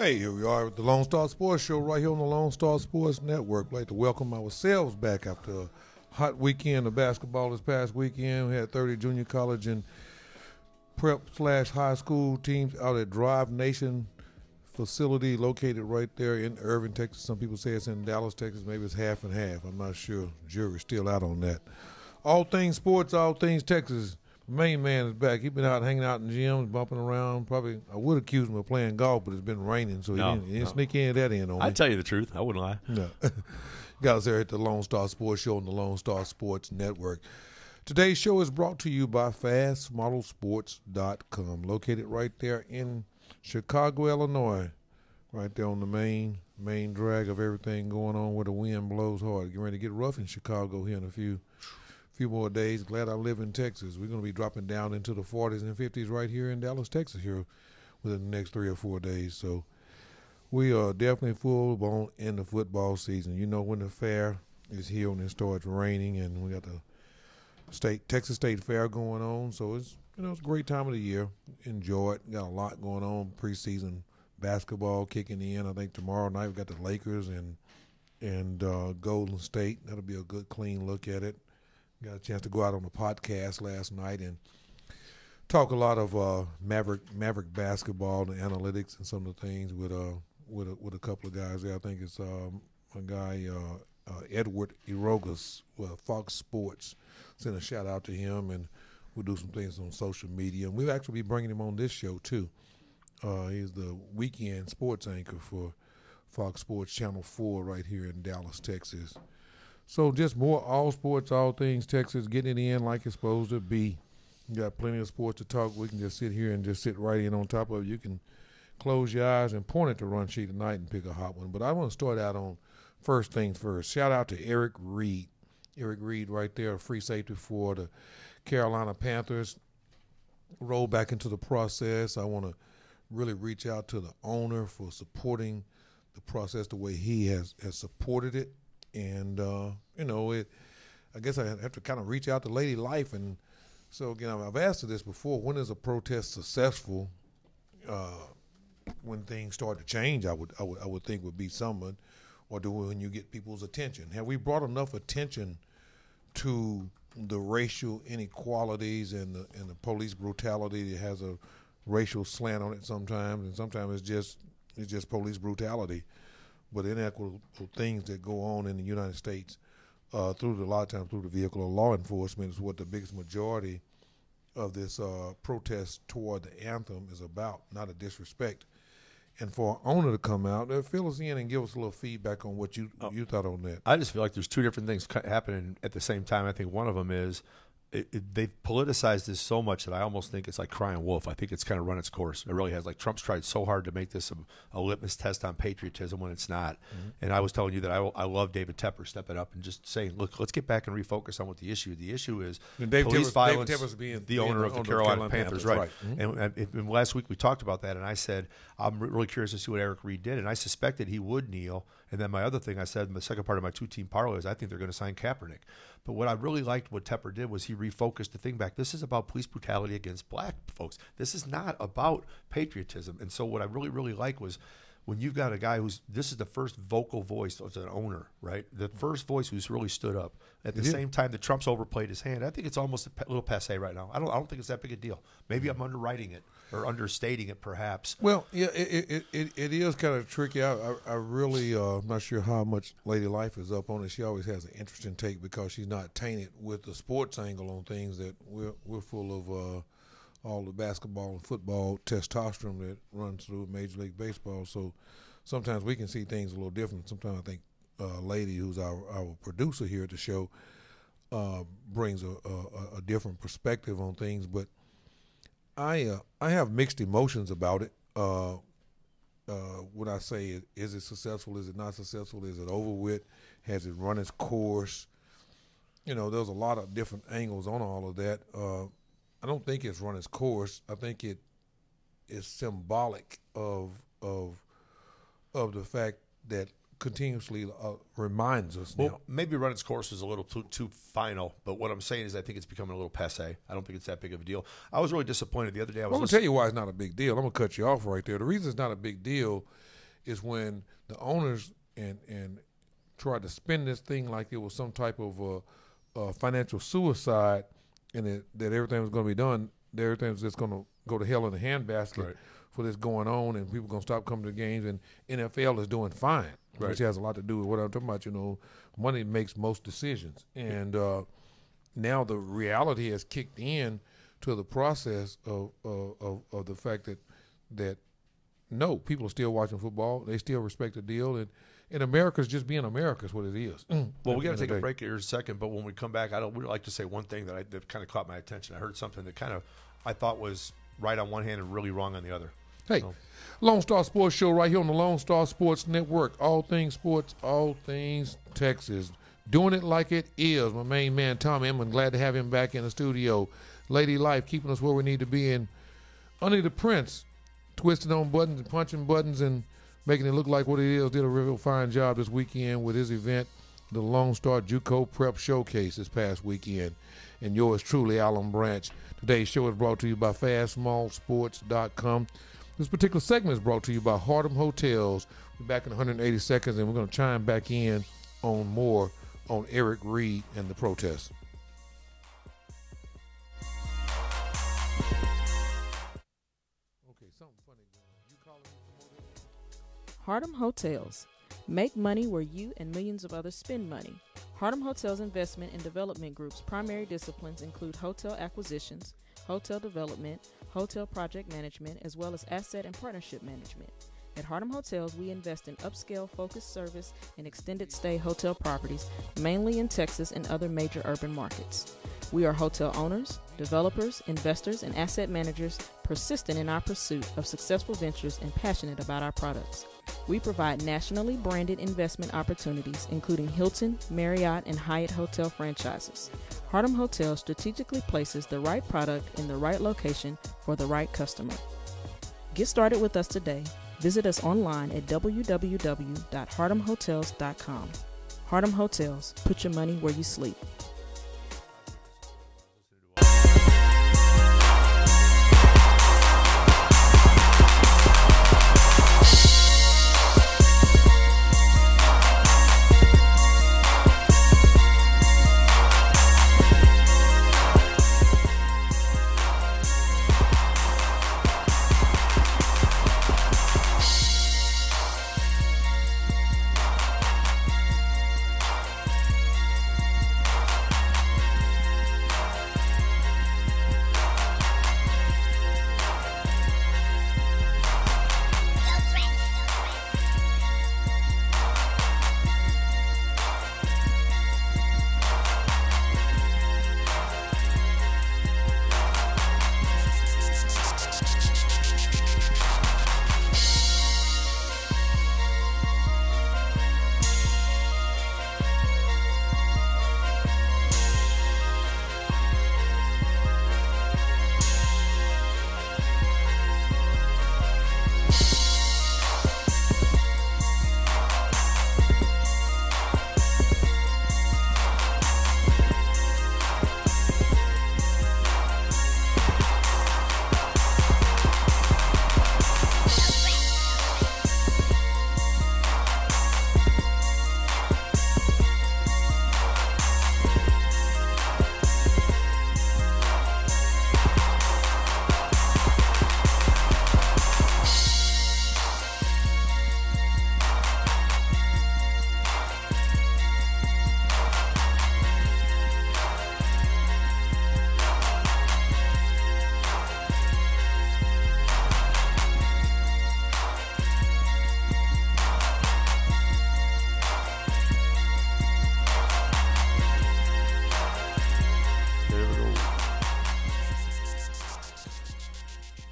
Hey, here we are with the Lone Star Sports Show right here on the Lone Star Sports Network. We'd like to welcome ourselves back after a hot weekend of basketball this past weekend. We had 30 junior college and prep/high school teams out at Drive Nation facility located right there in Irving, Texas. Some people say it's in Dallas, Texas. Maybe it's half and half. I'm not sure. Jury's still out on that. All things sports, all things Texas. Main man is back. He's been out hanging out in gyms, bumping around. Probably, I would accuse him of playing golf, but it's been raining, so he didn't sneak any of that in on me. I'd tell you the truth. I wouldn't lie. No. Got us there at the Lone Star Sports Show on the Lone Star Sports Network. Today's show is brought to you by FastModelSports.com, located right there in Chicago, Illinois, right there on the main drag of everything going on where the wind blows hard. Getting ready to get rough in Chicago here in a few more days. Glad I live in Texas. We're going to be dropping down into the 40s and 50s right here in Dallas, Texas here within the next 3 or 4 days. So we are definitely full blown in the football season. You know when the fair is here and it starts raining, and we got the Texas State Fair going on. So it's it's a great time of the year. Enjoy it. Got a lot going on. Preseason basketball kicking in. I think tomorrow night we got the Lakers and Golden State. That'll be a good clean look at it. Got a chance to go out on the podcast last night and talk a lot of Maverick basketball and analytics and some of the things with a couple of guys there. I think it's a guy Edward Irogas with Fox Sports. Send a shout out to him, and we'll do some things on social media. And we'll actually be bringing him on this show too. He's the weekend sports anchor for Fox Sports Channel 4 right here in Dallas, Texas. So just more all sports, all things Texas, getting it in like it's supposed to be. You got plenty of sports to talk. We can just sit here and just sit right in on top of it. You can close your eyes and point at the run sheet tonight and pick a hot one. But I want to start out on first things first. Shout out to Eric Reed. Eric Reed right there, a free safety for the Carolina Panthers. Roll back into the process. I want to really reach out to the owner for supporting the process the way he has supported it. And, I guess I have to kind of reach out to Lady Life. And so, again, I've asked her this before. When is a protest successful? When things start to change, I would think would be someone, or when you get people's attention. Have we brought enough attention to the racial inequalities and the police brutality that has a racial slant on it sometimes, and sometimes it's just police brutality? But inequitable things that go on in the United States a lot of times through the vehicle of law enforcement is what the biggest majority of this protest toward the anthem is about, not a disrespect. And for our owner to come out, fill us in and give us a little feedback on what you thought on that. I just feel like there's two different things happening at the same time. I think one of them is they've politicized this so much that I almost think it's like crying wolf. I think it's kind of run its course. It really has. Like, Trump's tried so hard to make this a litmus test on patriotism when it's not. Mm-hmm. And I was telling you that I love David Tepper stepping up and just saying, look, let's get back and refocus on what the issue. The issue is police violence. David Tepper's being the owner of the Carolina Panthers, right? Mm-hmm. And last week we talked about that, and I said I'm really curious to see what Eric Reed did, and I suspected he would kneel. And then my other thing I said in the second part of my two-team parlay is I think they're going to sign Kaepernick. But what I really liked what Tepper did was he refocused the thing back. This is about police brutality against black folks. This is not about patriotism. And so what I really, really like was when you've got a guy this is the first vocal voice as an owner, right? The first voice who's really stood up. At the same time that Trump's overplayed his hand, I think it's almost a little passé right now. I don't think it's that big a deal. Maybe I'm underwriting it or understating it, perhaps. Well, yeah, it is kind of tricky. I really I'm not sure how much Lady Life is up on it. She always has an interesting take because she's not tainted with the sports angle on things that we're full of. All the basketball and football testosterone that runs through Major League Baseball. So sometimes we can see things a little different. Sometimes I think Lady, who's our producer here at the show, brings a different perspective on things. But I have mixed emotions about it. When I say, is it successful? Is it not successful? Is it over with? Has it run its course? There's a lot of different angles on all of that. I don't think it's run its course. I think it is symbolic of the fact that continuously reminds us. Well, maybe run its course is a little too final, but what I'm saying is I think it's becoming a little passé. I don't think it's that big of a deal. I was really disappointed the other day. I'm going to tell you why it's not a big deal. I'm going to cut you off right there. The reason it's not a big deal is when the owners and try to spin this thing like it was some type of financial suicide, and that everything was going to be done. That everything was just going to go to hell in a handbasket Right. for this going on, and people going to stop coming to the games. And NFL is doing fine, Right. which has a lot to do with what I'm talking about. Money makes most decisions, and now the reality has kicked in to the process of the fact that no, people are still watching football. They still respect the deal, and America's just being America is what it is. Well, we got to take a break here in a second, but when we come back, would like to say one thing that kind of caught my attention. I heard something that kind of I thought was right on one hand and really wrong on the other. Hey, Lone Star Sports Show right here on the Lone Star Sports Network. All things sports, all things Texas. Doing it like it is. My main man, Tom Emmons, glad to have him back in the studio. Lady Life, keeping us where we need to be. And Under the Prince, twisting on buttons and punching buttons and making it look like what it is, did a real fine job this weekend with his event, the Lone Star JUCO Prep Showcase this past weekend. And yours truly, Alan Branch. Today's show is brought to you by FastSmallSports.com. This particular segment is brought to you by Hardham Hotels. We're back in 180 seconds, and we're going to chime back in on more on Eric Reed and the protests. Okay, something funny going on. You calling me from over there? Hardham Hotels. Make money where you and millions of others spend money. Hardham Hotels Investment and Development Group's primary disciplines include hotel acquisitions, hotel development, hotel project management, as well as asset and partnership management. At Hardham Hotels, we invest in upscale focused service and extended stay hotel properties, mainly in Texas and other major urban markets. We are hotel owners, developers, investors, and asset managers persistent in our pursuit of successful ventures and passionate about our products. We provide nationally branded investment opportunities, including Hilton, Marriott, and Hyatt hotel franchises. Hardham Hotels strategically places the right product in the right location for the right customer. Get started with us today. Visit us online at www.hardhamhotels.com. Hardham Hotels, put your money where you sleep.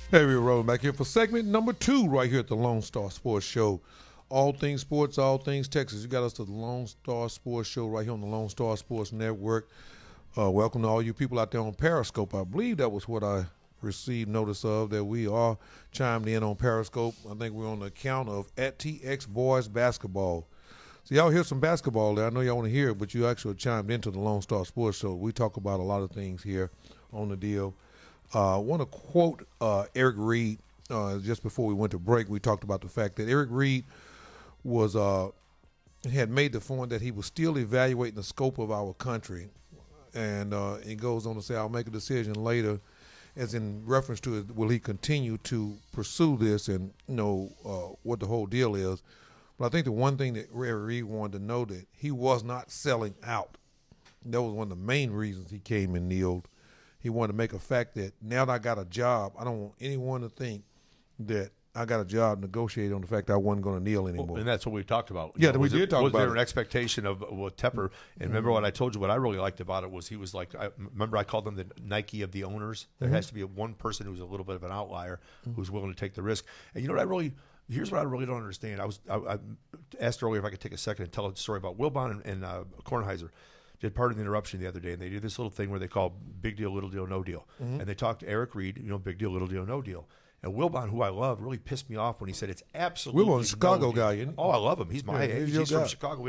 Hey, we're rolling back here for segment number 2 right here at the Lone Star Sports Show. All things sports, all things Texas. You got us to the Lone Star Sports Show right here on the Lone Star Sports Network. Welcome to all you people out there on Periscope. I believe that was what I received notice of, that we are chimed in on Periscope. I think we're on the account of at TX Boys Basketball. So y'all hear some basketball there. I know y'all want to hear it, but you actually chimed into the Lone Star Sports Show. We talk about a lot of things here on the deal. I want to quote Eric Reed just before we went to break, we talked about the fact that Eric Reed was had made the point that he was still evaluating the scope of our country, and he goes on to say, "I'll make a decision later," as in reference to will he continue to pursue this and what the whole deal is. But I think the one thing that Eric Reed wanted to know that he was not selling out. That was one of the main reasons he came and kneeled. He wanted to make a fact that now that I got a job, I don't want anyone to think that I got a job negotiating on the fact that I wasn't going to kneel anymore. Well, and that's what we talked about. Yeah, we did talk about it. Was there an expectation of with Tepper? And remember what I told you, what I really liked about it was he was like, remember I called him the Nike of the owners? There has to be one person who's a little bit of an outlier who's willing to take the risk. And you know what here's what I really don't understand. I asked earlier if I could take a second and tell a story about Wilbon and Kornheiser. Did part of the interruption the other day, and they do this little thing where they call big deal, little deal, no deal. And they talked to Eric Reed, big deal, little deal, no deal. And Wilbon, who I love, really pissed me off when he said it's absolutely Wilbon's a Chicago no guy, isn't he? Oh, I love him. He's my age. He's from guy. Chicago.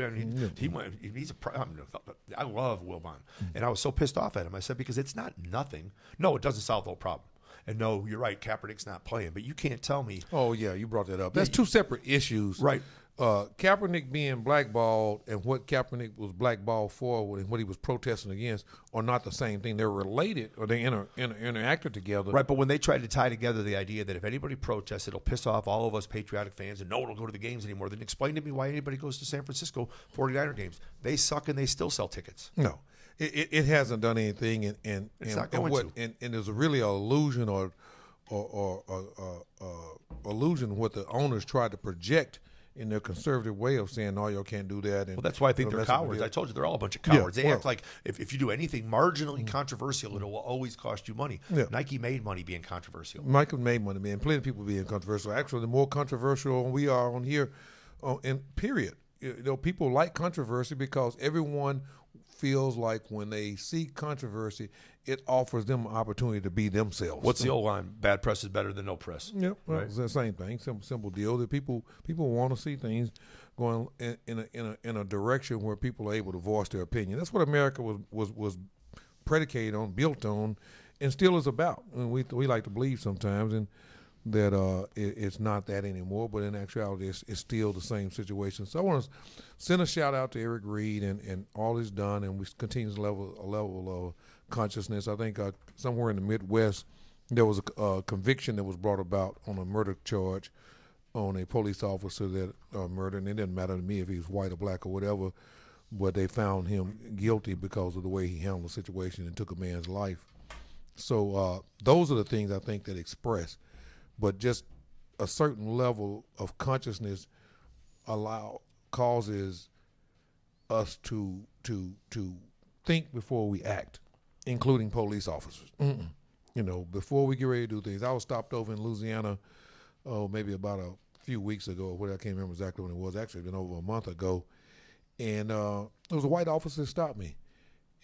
I love Wilbon. And I was so pissed off at him. I said, because it's not nothing. No, it doesn't solve the whole problem. And no, you're right, Kaepernick's not playing. But you can't tell me. Oh, yeah, you brought that up. That's two separate issues. Right. Kaepernick being blackballed and what Kaepernick was blackballed for and what he was protesting against are not the same thing. They're related, or they interacted together. Right, but when they tried to tie together the idea that if anybody protests, it'll piss off all of us patriotic fans and no one will go to the games anymore, then explain to me why anybody goes to San Francisco 49er games. They suck and they still sell tickets. No. It hasn't done anything, and it's not going to. And there's really an illusion or illusion what the owners tried to project in their conservative way of saying, no, you can't do that. And well, that's why I think they're cowards. I told you they're all a bunch of cowards. Yeah, they act like if you do anything marginally controversial, it will always cost you money. Yeah. Nike made money being controversial. Nike made money being, plenty of people being controversial. Actually, the more controversial we are on here, in period. People like controversy because everyone feels like when they see controversy, it offers them an opportunity to be themselves. What's the old line? Bad press is better than no press. Yeah, well, right? It's the same thing. Simple deal. That people want to see things going in a direction where people are able to voice their opinion. That's what America was predicated on, built on, and still is about. And we like to believe sometimes and that it's not that anymore, but in actuality, it's still the same situation. So I want to send a shout out to Eric Reed and all he's done, and we continue to level of consciousness. I think somewhere in the Midwest, there was a conviction that was brought about on a murder charge on a police officer that murdered, and it didn't matter to me if he was white or black or whatever, but they found him guilty because of the way he handled the situation and took a man's life. So those are the things I think that express. But just a certain level of consciousness causes us to think before we act, including police officers. Before we get ready to do things. I was stopped over in Louisiana, maybe about a few weeks ago, or whatever. I can't remember exactly when it was. Actually, been over a month ago, and there was a white officer that stopped me.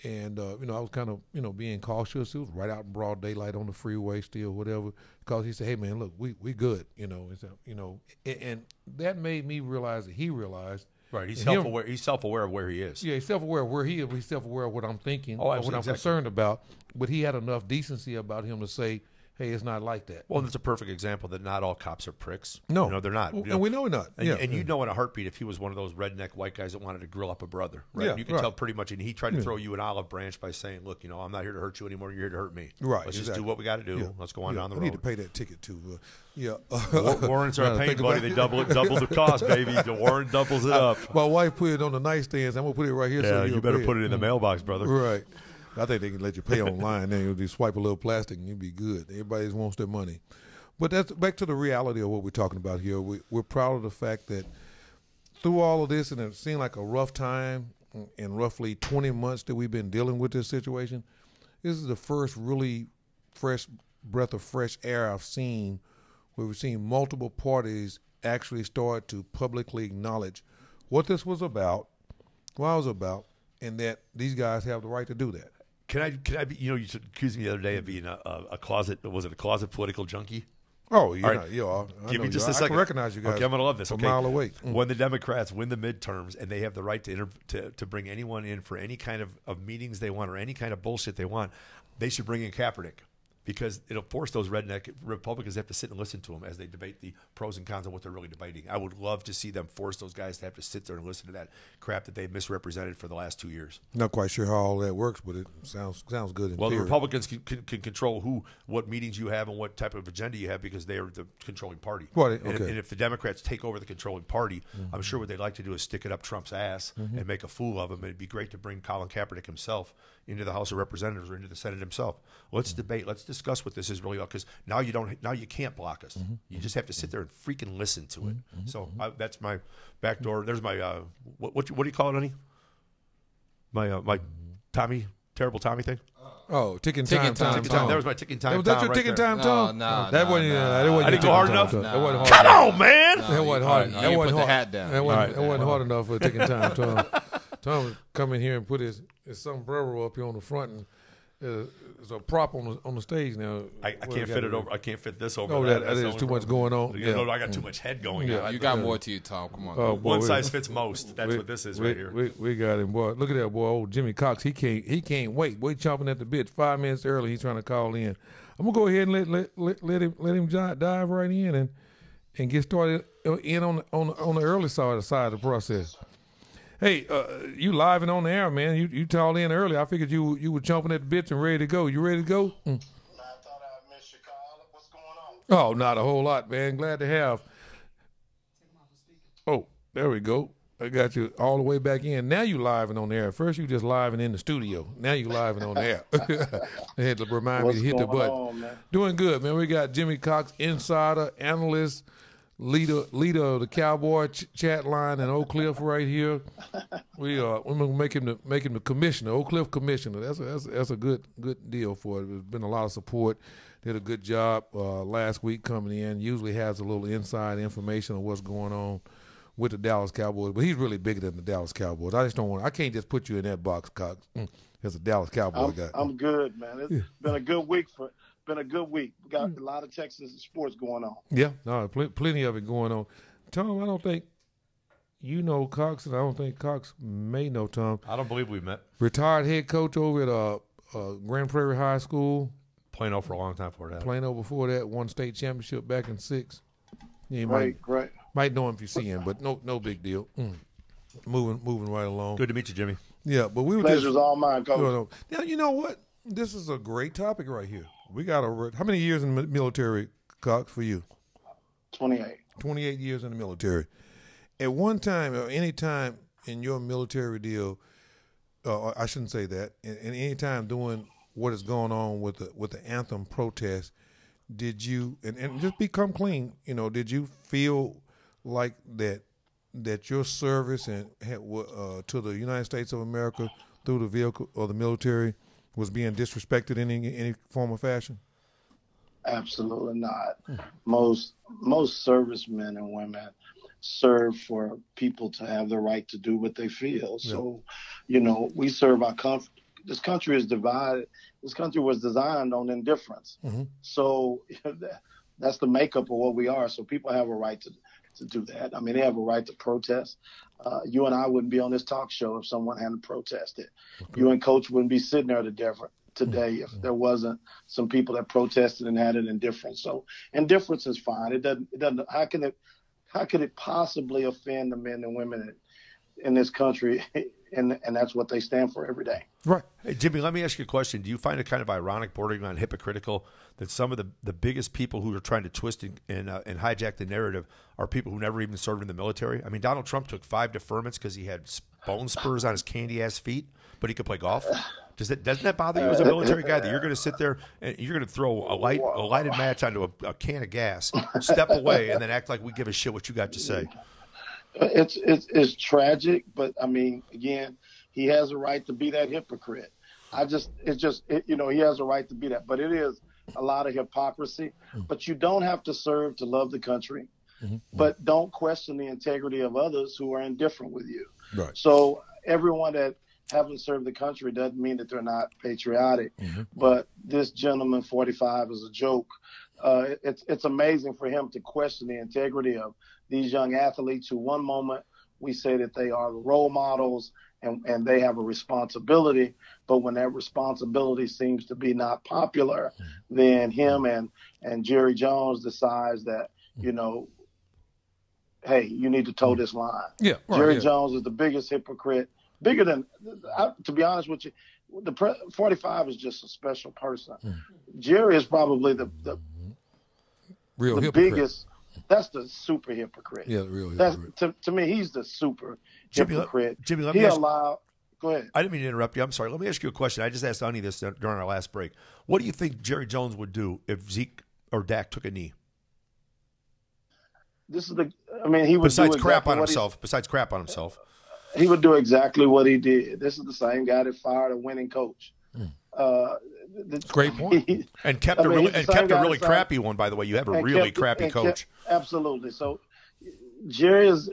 And, I was kind of, being cautious. It was right out in broad daylight on the freeway still, whatever. Because he said, hey, man, look, we good, and that made me realize that he realized. Right, he's self-aware. He's self-aware of where he is. Yeah, he's self-aware of where he is. He's self-aware of what I'm thinking or what I'm exactly. concerned about. But he had enough decency about him to say, hey, it's not like that. Well, that's a perfect example that not all cops are pricks. No. They're not. And we know they're not. And you know in a heartbeat if he was one of those redneck white guys that wanted to grill up a brother. Right? Yeah, And you can tell pretty much. And he tried to throw you an olive branch by saying, look, I'm not here to hurt you anymore. You're here to hurt me. Right. Let's just do what we got to do. Yeah. Let's go on down the road. I need to pay that ticket too. Warrants are a pain, buddy. They double the cost, baby. The warrant doubles it up. My wife put it on the nightstand. So I'm going to put it right here. Yeah, so you better put it in the mailbox, brother. Right. I think they can let you pay online. Then you swipe a little plastic and you'll be good. Everybody wants their money. But that's back to the reality of what we're talking about here. We're proud of the fact that through all of this, and it seemed like a rough time in roughly 20 months that we've been dealing with this situation, this is the first really fresh breath of fresh air I've seen where we've seen multiple parties actually start to publicly acknowledge what this was about, what it was about, and that these guys have the right to do that. Can I be, you accused me the other day of being a closet, was it a closet political junkie? Oh, you're right. not. You are. Give me just a I second. can recognize you guys. Okay, I'm going to love this. A mile away. When the Democrats win the midterms and they have the right to bring anyone in for any kind of meetings they want or any kind of bullshit they want, they should bring in Kaepernick because it'll force those redneck Republicans to have to sit and listen to them as they debate the pros and cons of what they're really debating. I would love to see them force those guys to have to sit there and listen to that crap that they've misrepresented for the last 2 years. Not quite sure how all that works, but it sounds good in Well, theory. the Republicans can control what meetings you have and what type of agenda you have because they are the controlling party. Right, and, okay. and if the Democrats take over the controlling party, I'm sure what they'd like to do is stick it up Trump's ass and make a fool of him. It'd be great to bring Colin Kaepernick himself into the House of Representatives or into the Senate himself. Let's debate. Let's discuss what this is really about, because now you can't block us. You just have to sit there and freaking listen to it. So that's my back door. There's my what do you call it, honey? My Tommy, terrible Tommy thing. Oh, ticking time. That was my ticking time. That your ticking time, Tom? No, that wasn't. I didn't go hard enough. That wasn't hard. Come on, man. That wasn't hard. That wasn't put the hard. hat down. That wasn't hard enough for ticking time, Tom. Tom come in here and put his sombrero up here on the front, and there's a prop on the stage now. I can't fit it over. I can't fit this over. No, that is too much going on. I got too much head going. Yeah, You got more to you, Tom. Come on. Boy, one size fits most. That's what this is right here. We got him, boy. Look at that boy, old Jimmy Cox. He can't wait. Boy, chomping at the bit. 5 minutes early, he's trying to call in. I'm gonna go ahead and let him dive right in and get started in on the early side of the process. Hey, you live and on the air, man. You called in early. I figured you were chomping at the bits and ready to go. You ready to go? I thought I missed your call. What's going on? Oh, not a whole lot, man. Glad to have. Oh, there we go. I got you all the way back in. Now you live and on the air. First you just live and in the studio. Now you live and on the air. I had to remind me to hit the button. On, man? Doing good, man. We got Jimmy Cox, insider, analyst, leader of the Cowboy chat line in Oak Cliff right here. We're gonna make him the commissioner, Oak Cliff commissioner. That's a good deal for it. There's been a lot of support. Did a good job last week coming in. Usually has a little inside information on what's going on with the Dallas Cowboys, but he's really bigger than the Dallas Cowboys. I can't just put you in that box, Cox. As a Dallas Cowboy guy. I'm good, man. It's been a good week We got a lot of Texas sports going on. Yeah, no, plenty of it going on. Tom, I don't think you know Cox, and I don't think Cox may know Tom. I don't believe we met. Retired head coach over at Grand Prairie High School. Plano for a long time before that. Plano before that, won state championship back in 6. You Great. might know him if you see him, but no big deal. Moving right along. Good to meet you, Jimmy. Yeah, but we were Pleasure's all mine, Coach. Now, you know what? This is a great topic right here. We got how many years in the military, Cox, for you? 28. 28 years in the military. At one time or any time in your military deal, I shouldn't say that, and any time doing what is going on with the anthem protest, did you, and just become clean, did you feel like that your service and to the United States of America through the vehicle or the military was being disrespected in any form or fashion? Absolutely not. Most servicemen and women serve for people to have the right to do what they feel. Yeah. So, we serve our country. This country is divided. This country was designed on indifference. Mm-hmm. So that's the makeup of what we are. So people have a right to do that. I mean, they have a right to protest. You and I wouldn't be on this talk show if someone hadn't protested. Okay. You and Coach wouldn't be sitting there today if there wasn't some people that protested and had an indifference. So indifference is fine. It doesn't. How could it possibly offend the men and women in this country? And that's what they stand for every day. Right. Hey, Jimmy, let me ask you a question. Do you find it kind of ironic, bordering on hypocritical, that some of the biggest people who are trying to twist and hijack the narrative are people who never even served in the military? I mean, Donald Trump took 5 deferments because he had bone spurs on his candy-ass feet, but he could play golf. Doesn't that bother you as a military guy that you're going to sit there and you're going to throw a lighted match onto a can of gas, step away, and then act like we give a shit what you got to say? It's tragic, but I mean, again, he has a right to be that hypocrite. He has a right to be that, but it is a lot of hypocrisy. But you don't have to serve to love the country, but don't question the integrity of others who are indifferent with you. Right. So everyone that haven't served the country doesn't mean that they're not patriotic. But this gentleman, 45, is a joke. It's amazing for him to question the integrity of these young athletes who one moment we say that they are the role models and they have a responsibility. But when that responsibility seems to be not popular, then him and Jerry Jones decides that, you know, hey, you need to toe this line. Yeah, right, Jerry Jones is the biggest hypocrite, bigger than, to be honest with you, 45 is just a special person. Jerry is probably the real the biggest. That's the super hypocrite. Yeah, the real hypocrite. To me, he's the super hypocrite. Jimmy, let me ask, go ahead. I didn't mean to interrupt you. I'm sorry. Let me ask you a question. I just asked Ani this during our last break. What do you think Jerry Jones would do if Zeke or Dak took a knee? He would besides do crap exactly on himself. Besides crap on himself. He would do exactly what he did. This is the same guy that fired a winning coach. Great point. And kept a really crappy one, by the way. You have a really crappy coach. Absolutely. So Jerry is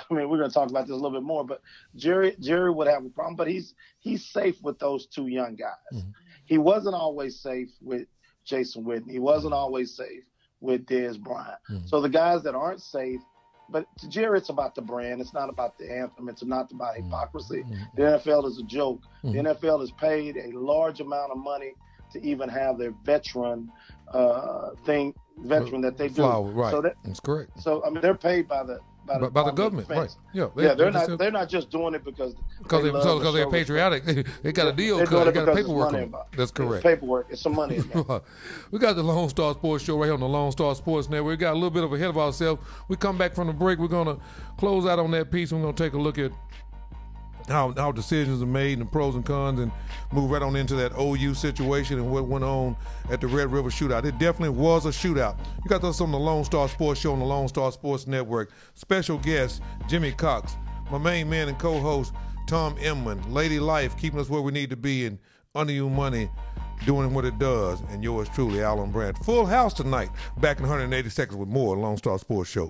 we're going to talk about this a little bit more, but Jerry would have a problem, but he's safe with those two young guys. He wasn't always safe with Jason Witten. He wasn't always safe with Dez Bryant. So the guys that aren't safe, but to Jerry, it's about the brand. It's not about the anthem. It's not about hypocrisy. The NFL is a joke. The NFL has paid a large amount of money to even have their veteran that they do. Flower, right. So that's correct. So they're paid by the government, right? Yeah, they're not just doing it because they're patriotic. They got a deal. They got paperwork. That's correct. It's paperwork. It's some money in there. We got the Lone Star Sports Show right here on the Lone Star Sports Network. We got a little bit of ahead of ourselves. We come back from the break. We're gonna close out on that piece. We're gonna take a look at how decisions are made and the pros and cons, and move right on into that OU situation and what went on at the Red River Shootout. It definitely was a shootout. You got this on the Lone Star Sports Show on the Lone Star Sports Network. Special guest, Jimmy Cox. My main man and co-host, Tom Emman. Lady Life, keeping us where we need to be, and Under You Money, doing what it does. And yours truly, Alan Brandt. Full house tonight. Back in 180 seconds with more Lone Star Sports Show.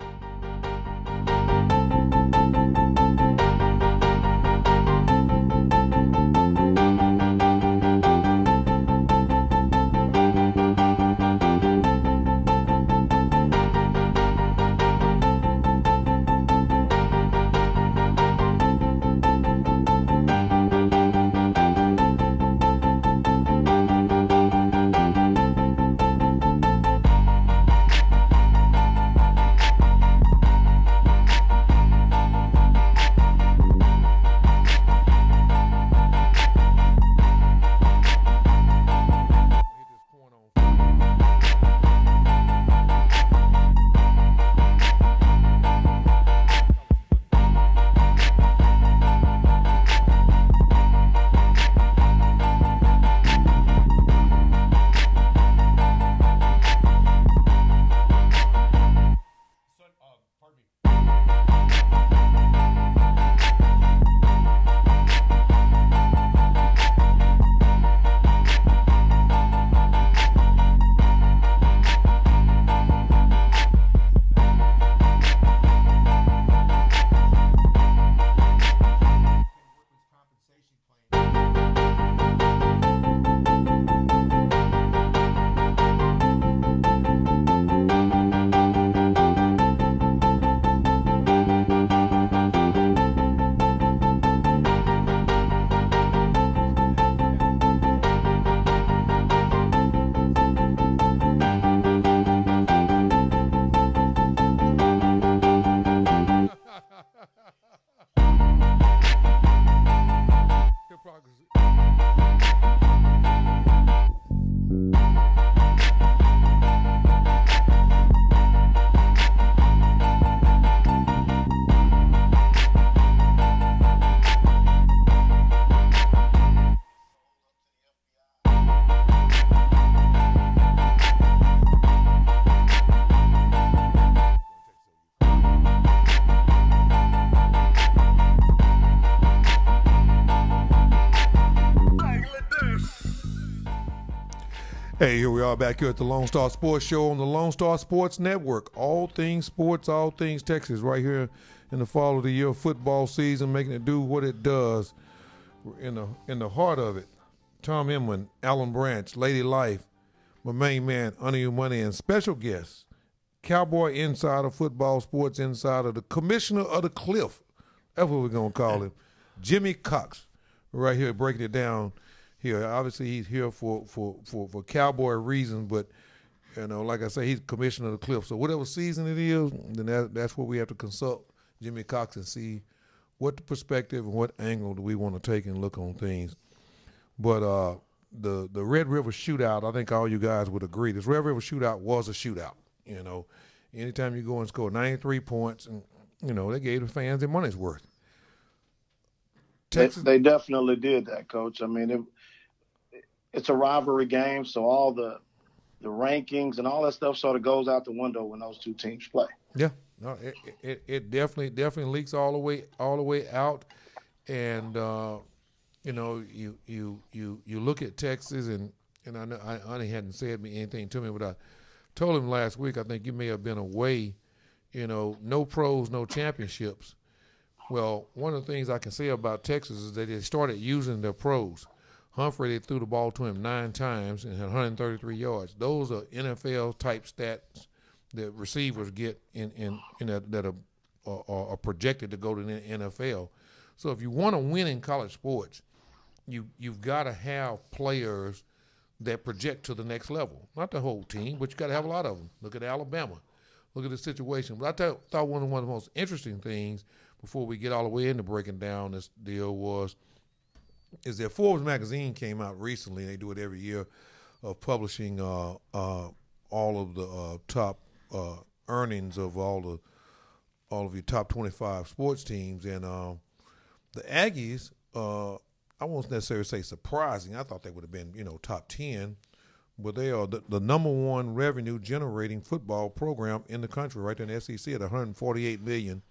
Hey, here we are back here at the Lone Star Sports Show on the Lone Star Sports Network. All things sports, all things Texas, right here in the fall of the year football season, making it do what it does. We're in the heart of it. Tom Emman, Alan Branch, Lady Life, my main man, Under You Money, and special guests, Cowboy Insider, Football Sports Insider, the Commissioner of the Cliff, That's what we're gonna call him, Jimmy Cox, right here breaking it down. Here, obviously he's here for Cowboy reasons, but like I say, he's commissioner of the Cliff. So whatever season it is, then that's where we have to consult Jimmy Cox and see what the perspective and what angle do we want to take and look on things. But the Red River Shootout, I think all you guys would agree, this Red River Shootout was a shootout. Anytime you go and score 93 points, and they gave the fans their money's worth. Texas, they definitely did that, Coach. I mean, it's a rivalry game, so all the rankings and all that stuff sort of goes out the window when those two teams play. Yeah, no, it definitely leaks all the way out, and you look at Texas, and I know Ani hadn't said anything to me, but I told him last week, I think you may have been away, no pros, no championships. Well, one of the things I can say about Texas is that they started using their pros. Humphrey, they threw the ball to him 9 times and had 133 yards. Those are NFL-type stats that receivers get that are projected to go to the NFL. So if you want to win in college sports, you've got to have players that project to the next level. Not the whole team, but you got to have a lot of them. Look at Alabama. Look at the situation. But I thought one of the most interesting things before we get all the way into breaking down this deal is that Forbes magazine came out recently. They do it every year, of publishing all of the top earnings of all of your top 25 sports teams, and the Aggies. I won't necessarily say surprising. I thought they would have been top 10, but they are the number one revenue generating football program in the country, right there in the SEC at $148 million,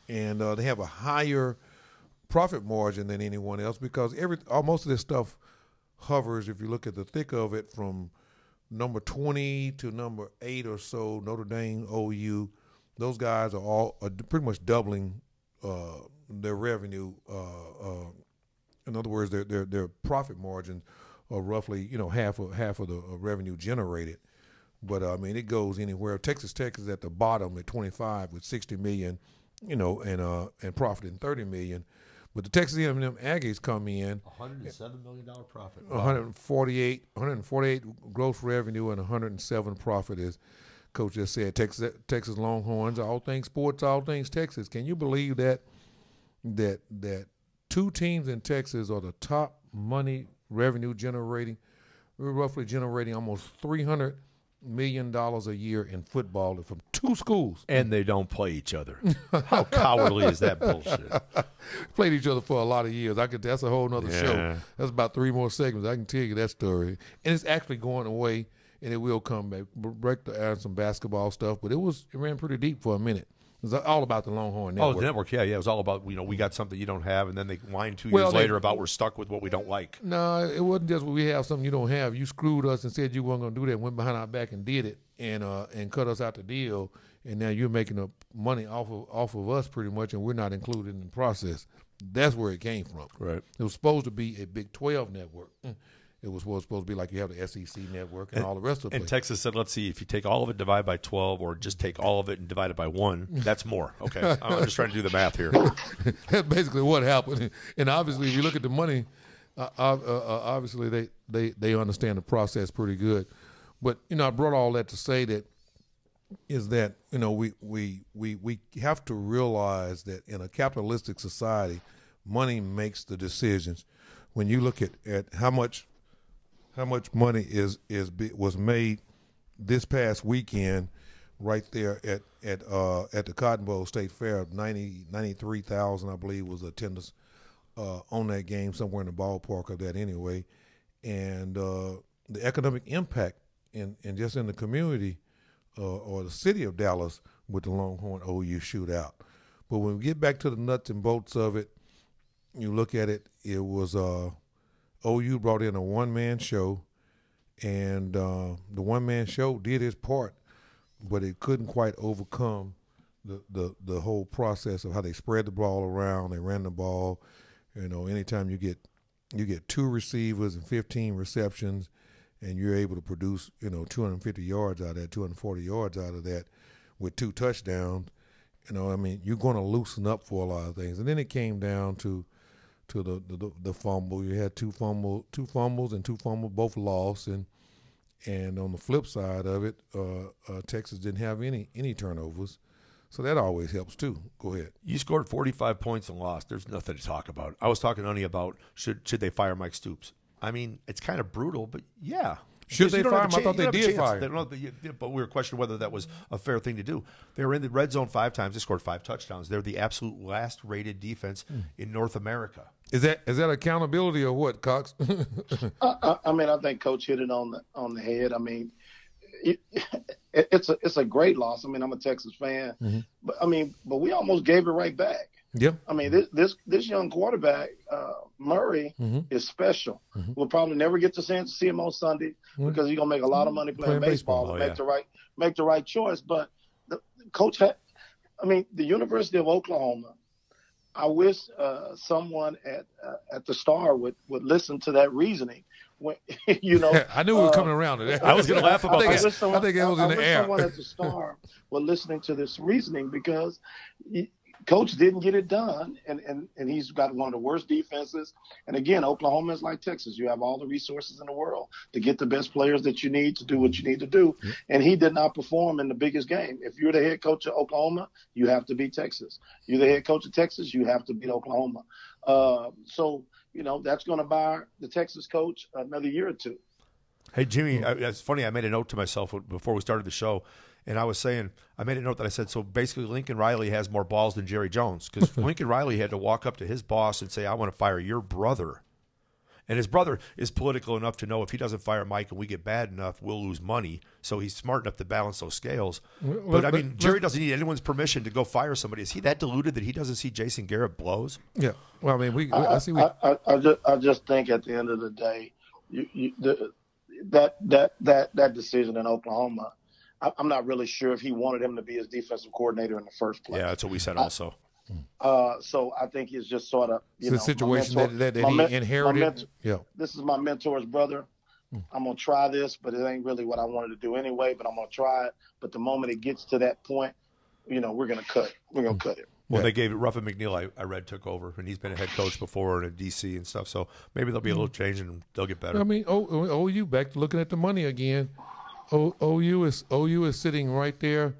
and they have a higher profit margin than anyone else because most of this stuff hovers, if you look at the thick of it, from number 20 to number 8 or so, Notre Dame, OU. Those guys are pretty much doubling their revenue. In other words, their profit margins are roughly half of the revenue generated. But I mean, it goes anywhere. Texas Tech is at the bottom at 25 with $60 million, and profiting $30 million. But the Texas A&M Aggies come in $107 million profit. 148 gross revenue and 107 profit, as Coach just said. Texas Longhorns, all things sports, all things Texas. Can you believe that 2 teams in Texas are the top money revenue generating? We're roughly generating almost $300 million a year in football from 2 schools. And they don't play each other. How cowardly is that bullshit? Played each other for a lot of years. That's a whole nother show. That's about 3 more segments. I can tell you that story. And it's actually going away, and it will come back. Break to add some basketball stuff, but it ran pretty deep for a minute. It was all about the Longhorn Network. Oh, the network, yeah. It was all about, we got something you don't have, and then they whine 2 years later about we're stuck with what we don't like. No, it wasn't just we have something you don't have. You screwed us and said you weren't going to do that, and went behind our back and did it, and cut us out the deal, and now you're making money off of us pretty much, and we're not included in the process. That's where it came from. Right. It was supposed to be a Big 12 network. It was supposed to be like you have the SEC network and all the rest of it. And Texas said, let's see, if you take all of it, divide by 12, or just take all of it and divide it by 1, that's more. Okay, I'm just trying to do the math here. That's basically what happened. And obviously, if you look at the money, obviously they understand the process pretty good. But, I brought all that to say that we have to realize that in a capitalistic society, money makes the decisions. When you look at how much money was made this past weekend, right there at the Cotton Bowl State Fair, 93,000, I believe, was attendance on that game, somewhere in the ballpark of that anyway, and the economic impact in just in the community or the city of Dallas with the Longhorn OU shootout. But when we get back to the nuts and bolts of it, you look at it, it was OU brought in a one-man show, and the one-man show did its part, but it couldn't quite overcome the whole process of how they spread the ball around. They ran the ball. Anytime you get 2 receivers and 15 receptions, and you're able to produce 250 yards out of that, 240 yards out of that, with 2 touchdowns, You know, I mean, you're going to loosen up for a lot of things. And then it came down to the fumble. You had two fumbles, and two fumbles, both lost. And on the flip side of it, Texas didn't have any turnovers. So that always helps, too. Go ahead. You scored 45 points and lost. There's nothing to talk about. I was talking only about should they fire Mike Stoops. I mean, it's kind of brutal, but yeah. Should they fire him? I thought they did fire him. But we were questioning whether that was a fair thing to do. They were in the red zone 5 times. They scored 5 touchdowns. They're the absolute last-rated defense in North America. Is that accountability or what, Cox? I mean, I think Coach hit it on the head. I mean, it's a great loss. I mean, I'm a Texas fan, but we almost gave it right back. Yeah. I mean, this young quarterback, Murray, is special. We'll probably never get to see him on Sunday because he's gonna make a lot of money playing baseball and make the right choice. But the University of Oklahoma. I wish someone at the Star would listen to that reasoning. When, I knew we were coming around to that. I was going to laugh about this. I think it was in the air. Someone at the Star was listening to this reasoning because Coach didn't get it done, and he's got one of the worst defenses. And again, Oklahoma is like Texas. You have all the resources in the world to get the best players that you need to do what you need to do. And he did not perform in the biggest game. If you're the head coach of Oklahoma, you have to beat Texas. You're the head coach of Texas, you have to beat Oklahoma. So that's going to buy the Texas coach another year or two. Hey, Jimmy, it's funny. I made a note to myself before we started the show. And I was saying, I made a note that I said, so basically Lincoln Riley has more balls than Jerry Jones because Lincoln Riley had to walk up to his boss and say, I want to fire your brother. And his brother is political enough to know if he doesn't fire Mike and we get bad enough, we'll lose money. So he's smart enough to balance those scales. But, Jerry doesn't need anyone's permission to go fire somebody. Is he that deluded that he doesn't see Jason Garrett blows? Yeah. Well, I mean, I just think at the end of the day, that decision in Oklahoma, I'm not really sure if he wanted him to be his defensive coordinator in the first place. Yeah, that's what we said also. So I think it's just sort of the situation that he inherited. This is my mentor's brother. I'm gonna try this, but it ain't really what I wanted to do anyway. But I'm gonna try it. But the moment it gets to that point, we're gonna cut. We're gonna cut it. Well, they gave it. Ruffin McNeil, I read, took over, and he's been a head coach before in DC and stuff. So maybe there'll be a little change and they'll get better. I mean, OU back to looking at the money again. OU is sitting right there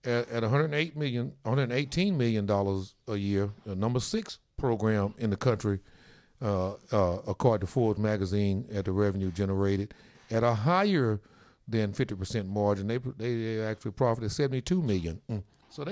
at $118 million a year, number 6 program in the country, according to Forbes magazine, at the revenue generated at a higher than 50% margin. They actually profited $72 million. So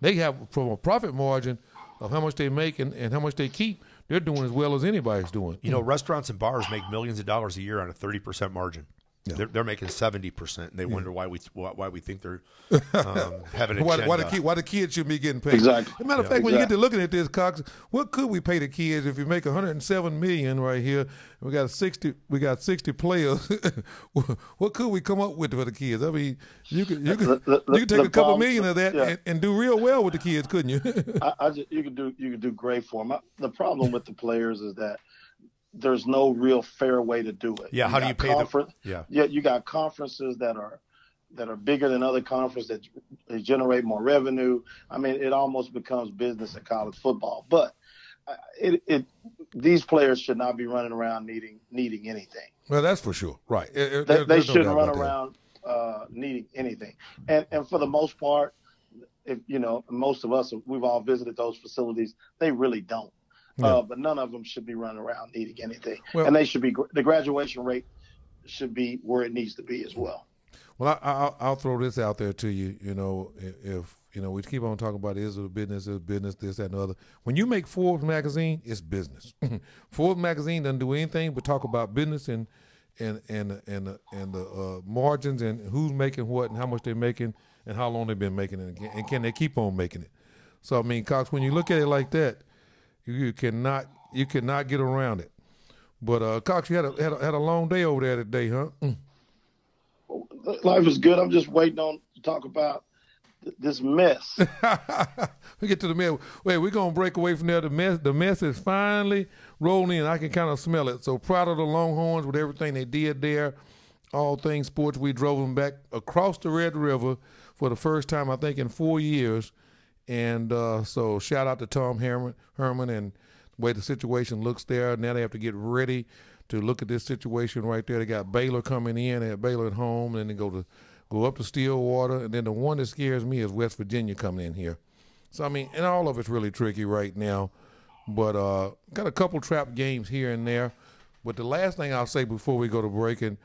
they have, from a profit margin of how much they make and how much they keep, they're doing as well as anybody's doing. Restaurants and bars make millions of dollars a year on a 30% margin. Yeah. They're making 70%, and they wonder why we think they're having an agenda. Why the kids should be getting paid. Exactly. As a matter of fact, when you get to looking at this, Cox, what could we pay the kids if you make $107 million right here? We got 60 players. What could we come up with for the kids? I mean, you could take a couple million of that and do real well with the kids, couldn't you? You could do great for them. The problem with the players is that there's no real fair way to do it. Yeah, how do you pay them? Yeah, you got conferences that are bigger than other conferences that generate more revenue. I mean, it almost becomes business in college football. But these players should not be running around needing anything. Well, that's for sure, right? They shouldn't run around needing anything. And for the most part, if most of us, we've all visited those facilities. They really don't. Yeah. But none of them should be running around needing anything. Well, and the graduation rate should be where it needs to be as well. Well, I'll throw this out there to you. If we keep on talking about is a business, this, that, and the other. When you make Forbes magazine, it's business. Forbes magazine doesn't do anything but talk about business and the margins and who's making what and how much they're making and how long they've been making it and can they keep on making it. So I mean, Cox, when you look at it like that, you cannot get around it. But Cox, you had a long day over there today, huh? Life is good. I'm just waiting to talk about this mess. We get to the mess. Wait, we're gonna break away from there. The mess is finally rolling in. I can kind of smell it. So proud of the Longhorns with everything they did there. All things sports. We drove them back across the Red River for the first time, I think, in 4 years. And so shout out to Tom Herman and the way the situation looks there. Now they have to get ready to look at this situation right there. They got Baylor coming in. They have Baylor at home, and then they go up to Stillwater. And then the one that scares me is West Virginia coming in here. So, I mean, and all of it's really tricky right now. But got a couple trap games here and there. But the last thing I'll say before we go to break, and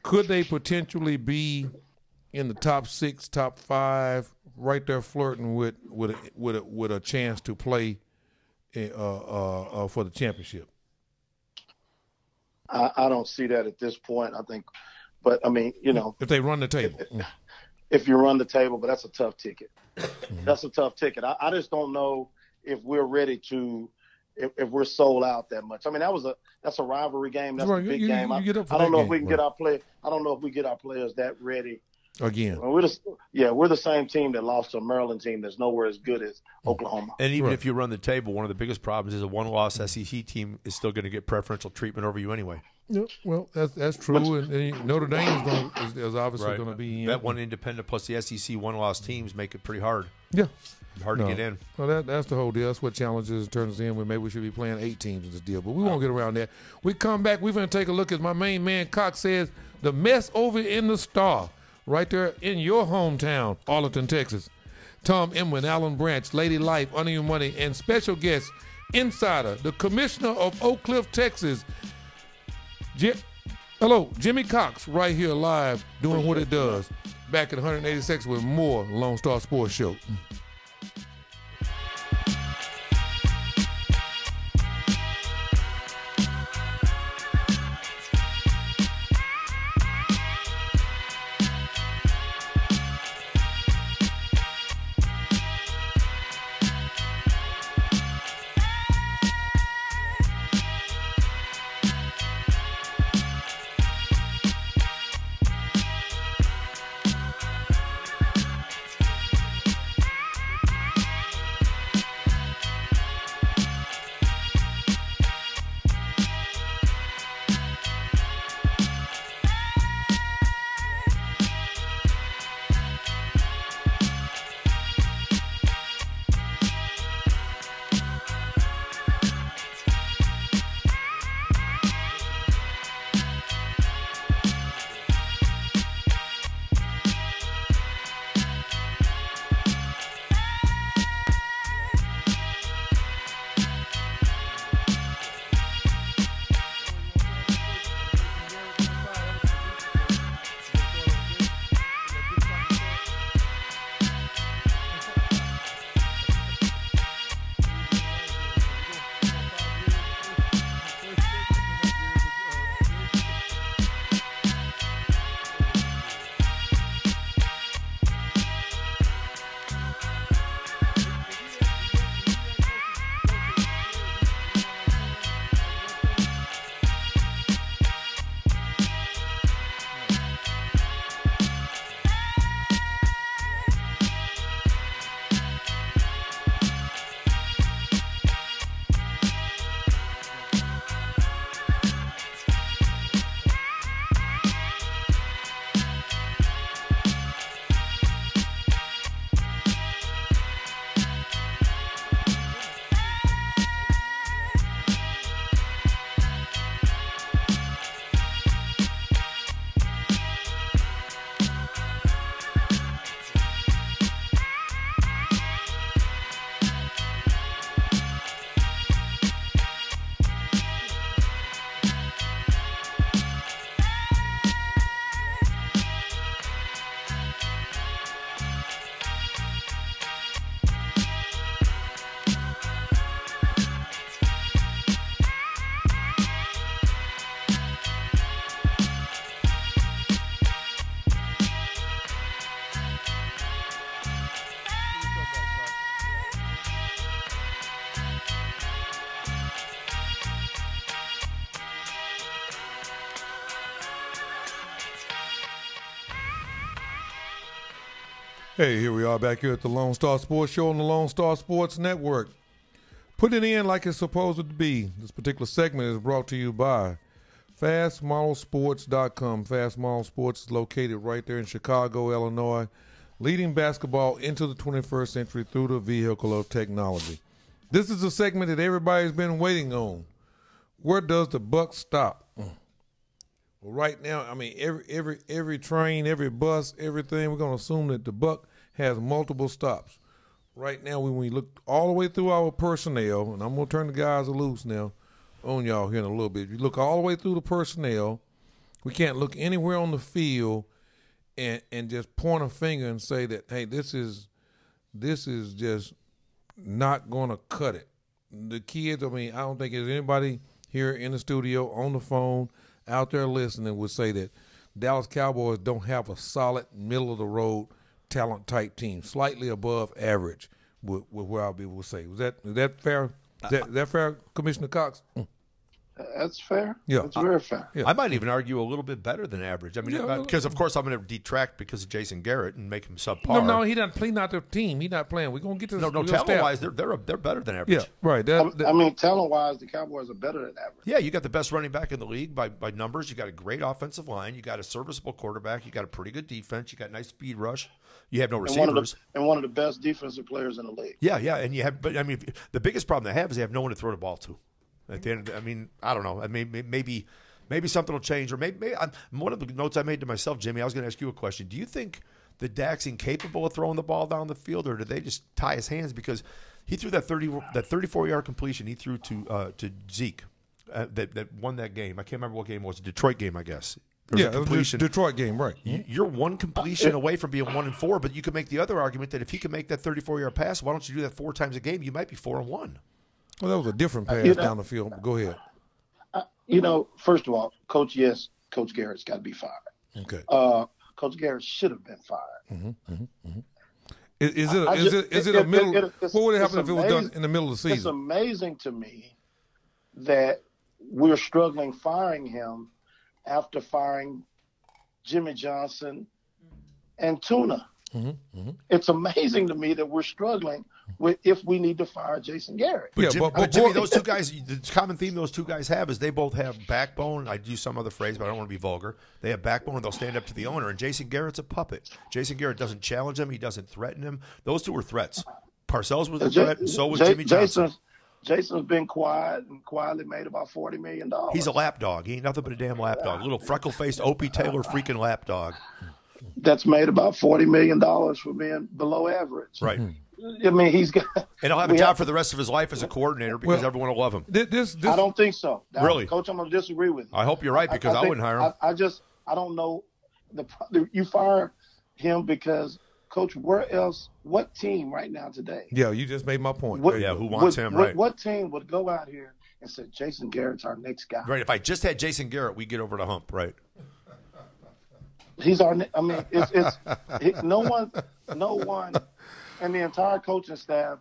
could they potentially be in the top 6, top 5, right there flirting with a chance to play for the championship? I don't see that at this point. I think, but I mean, you know, if they run the table, if you run the table, but that's a tough ticket. That's a tough ticket. I just don't know if we're ready to, if we're sold out that much. I mean, that's a rivalry game. That's right. a big game. I don't know if we can get our play. I don't know if we get our players that ready. Again, we're the same team that lost to a Maryland team that's nowhere as good as Oklahoma. And even if you run the table, one of the biggest problems is a one-loss SEC team is still going to get preferential treatment over you anyway. Yeah, well, that's true. And Notre Dame is obviously going to be in. That one independent plus the SEC one-loss teams make it pretty hard. Yeah. Hard to get in. Well, that's the whole deal. That's what challenges turns in when maybe we should be playing 8 teams in this deal. But we won't get around that. We come back. We're going to take a look, as my main man Cox says, the mess over in the Star. Right there in your hometown, Arlington, Texas. Tom Emwin, Alan Branch, Lady Life, Under Your Money, and special guest, Insider, the Commissioner of Oak Cliff, Texas. Hello, Jimmy Cox, right here live, doing what it does. Back at 186 with more Lone Star Sports Show. Hey, here we are back here at the Lone Star Sports Show on the Lone Star Sports Network. Put it in like it's supposed to be. This particular segment is brought to you by FastModelSports.com. Fast Model Sports is located right there in Chicago, Illinois. leading basketball into the 21st century through the vehicle of technology. This is a segment that everybody's been waiting on. Where does the buck stop? Well, right now, I mean, every train, every bus, everything, we're going to assume that the buck has multiple stops. Right now, when we look all the way through our personnel, and I'm going to turn the guys loose now on y'all here in a little bit. If you look all the way through the personnel, we can't look anywhere on the field and just point a finger and say that, hey, this is just not going to cut it. The kids, I mean, I don't think there's anybody here in the studio, on the phone, out there listening would say that Dallas Cowboys don't have a solid, middle-of-the-road, talent-type team, slightly above average, with where I'll be able to say. Is that fair? Is that fair, Commissioner Cox? That's fair. Yeah. That's very fair. Yeah. I might even argue a little bit better than average. I mean, because of course I'm going to detract because of Jason Garrett and make him subpar. No, he doesn't play. Not the team. He's not playing. We're gonna get to no. Talent-wise, they're better than average. Yeah, right. I mean, talent-wise, the Cowboys are better than average. Yeah, you got the best running back in the league by numbers. You got a great offensive line. You got a serviceable quarterback. You got a pretty good defense. You got nice speed rush. You have no receivers. And one of the best defensive players in the league. Yeah, and you have. But I mean, the biggest problem they have is they have no one to throw the ball to. At the end, I mean, I don't know. I mean, maybe something will change, or maybe one of the notes I made to myself, Jimmy. I was going to ask you a question. Do you think that Dak's incapable of throwing the ball down the field, or did they just tie his hands because he threw that 34-yard completion he threw to Zeke that won that game? I can't remember what game it was. A Detroit game, I guess. Yeah, completion. Detroit game, right? You're one completion away from being 1-4, but you could make the other argument that if he can make that 34-yard pass, why don't you do that 4 times a game? You might be 4-1. Well, that was a different pass down the field. Go ahead. First of all, Coach Garrett's got to be fired. Okay. Coach Garrett should have been fired. Mm-hmm. Is it a middle? What would happen if it was done in the middle of the season? It's amazing to me that we're struggling firing him after firing Jimmy Johnson and Tuna. Mm-hmm. It's amazing to me that we're struggling with if we need to fire Jason Garrett. But Jimmy, those two guys, the common theme those two guys have is they both have backbone. I'd use some other phrase, but I don't want to be vulgar. They have backbone and they'll stand up to the owner. And Jason Garrett's a puppet. Jason Garrett doesn't challenge him. He doesn't threaten him. Those two were threats. Parcells was a threat, and so was Jimmy Johnson. Jason's been quiet and quietly made about $40 million. He's a lapdog. He ain't nothing but a damn lapdog. Little freckle-faced Opie Taylor freaking lapdog. That's made about $40 million for being below average. Right. I mean, he's got. And he'll have a job for the rest of his life as a coordinator because everyone will love him. I don't think so. Really? Coach, I'm going to disagree with you. I hope you're right because I wouldn't hire him. I don't know. You fire him because, Coach, what team right now today? Yeah, you just made my point. Who wants him, right? What team would go out here and say, Jason Garrett's our next guy? Right. If I just had Jason Garrett, we'd get over the hump, right? He's our. I mean, no one, and the entire coaching staff.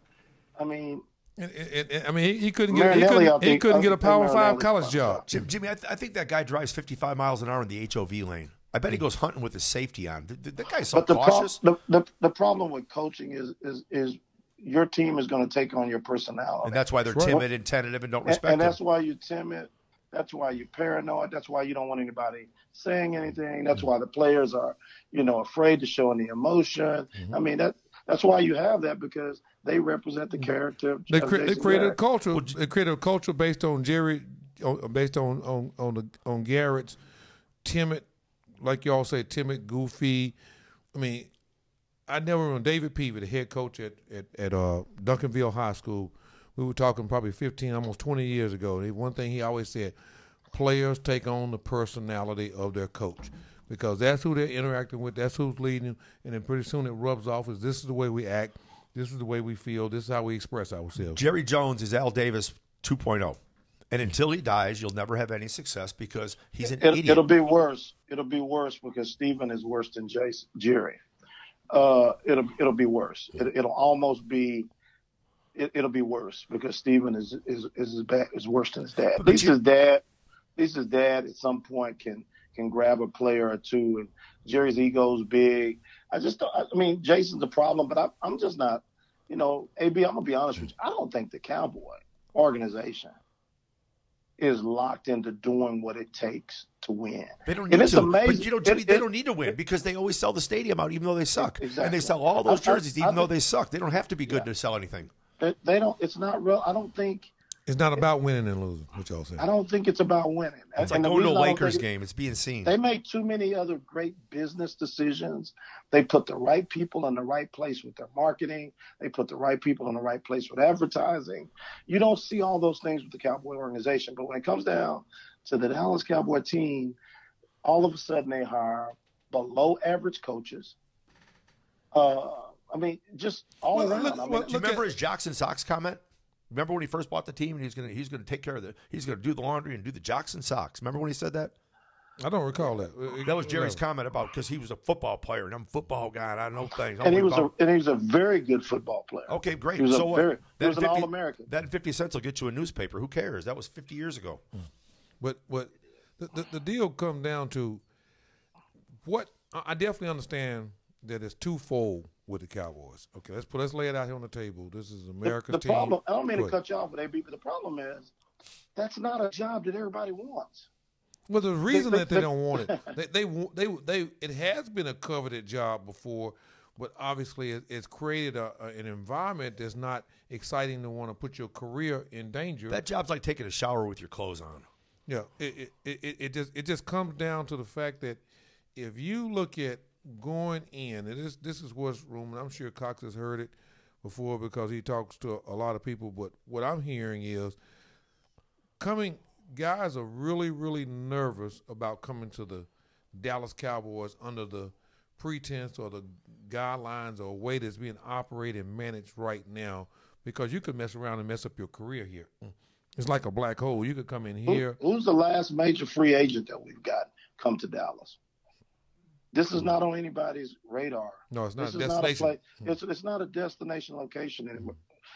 I mean, he couldn't get a Power 5 college job. Jimmy, I think that guy drives 55 miles an hour in the HOV lane. I bet he goes hunting with his safety on. That guy's so cautious. The problem with coaching is your team is going to take on your personality, and that's why they're timid and tentative and don't respect. And that's why you're timid. That's why you're paranoid. That's why you don't want anybody saying anything. That's why the players are, afraid to show any emotion. Mm-hmm. I mean, that's why you have that, because they represent the character. They created a culture. They created a culture based on on Garrett's timid, like y'all say, timid, goofy. I mean, I never remember David Peavy, the head coach at Duncanville High School. We were talking probably 15, almost 20 years ago. And one thing he always said, players take on the personality of their coach, because that's who they're interacting with, that's who's leading them, and then pretty soon it rubs off as this is the way we act, this is the way we feel, this is how we express ourselves. Jerry Jones is Al Davis 2.0. And until he dies, you'll never have any success because he's an idiot. It'll be worse. It'll be worse because Stephen is worse than Jerry. It'll be worse. It'll almost be. It'll be worse because Stephen is worse than his dad. At least his dad at some point can grab a player or two, and Jerry's ego's big. I mean, Jason's a problem, but I'm just not. AB, I'm gonna be honest with you. I don't think the Cowboy organization is locked into doing what it takes to win. They don't need and it's to. amazing. But, you know, Jimmy, they don't need to win because they always sell the stadium out even though they suck. Exactly. And they sell all those jerseys even though they suck. They don't have to be good to sell anything. They don't. It's not real. I don't think. It's not about winning and losing, what y'all say. I don't think it's about winning. It's like going to a Lakers game. It's being seen. They make too many other great business decisions. They put the right people in the right place with their marketing. They put the right people in the right place with advertising. You don't see all those things with the Cowboy organization. But when it comes down to the Dallas Cowboy team, all of a sudden they hire below average coaches. I mean, just all around. Do you remember his Jocks and Socks comment? Remember when he first bought the team and he's gonna take care of he's gonna do the laundry and do the Jocks and Socks. Remember when he said that? I don't recall that. That was Jerry's comment about because he was a football player and I'm a football guy and I know things. And he was a very good football player. Okay, great. He was so he was an All-American. That 50 cents will get you a newspaper. Who cares? That was 50 years ago. But the deal comes down to what I definitely understand that it's twofold with the Cowboys. Okay, let's lay it out here on the table. This is America's team. Problem, I don't mean to cut you off, but AB, but the problem is that's not a job that everybody wants. Well, the reason that they don't want it, they it has been a coveted job before, but obviously it's created an environment that's not exciting to want to put your career in danger. That job's like taking a shower with your clothes on. Yeah, it just comes down to the fact that if you look at going in, and this is what's rumored. I'm sure Cox has heard it before because he talks to a lot of people. But what I'm hearing is guys are really, really nervous about coming to the Dallas Cowboys under the pretense or the guidelines or way that's being operated and managed right now because you could mess around and mess up your career here. It's like a black hole. You could come in here. Who's the last major free agent that we've got come to Dallas? This is not on anybody's radar. No, it's not this a destination. It's not a destination location anymore.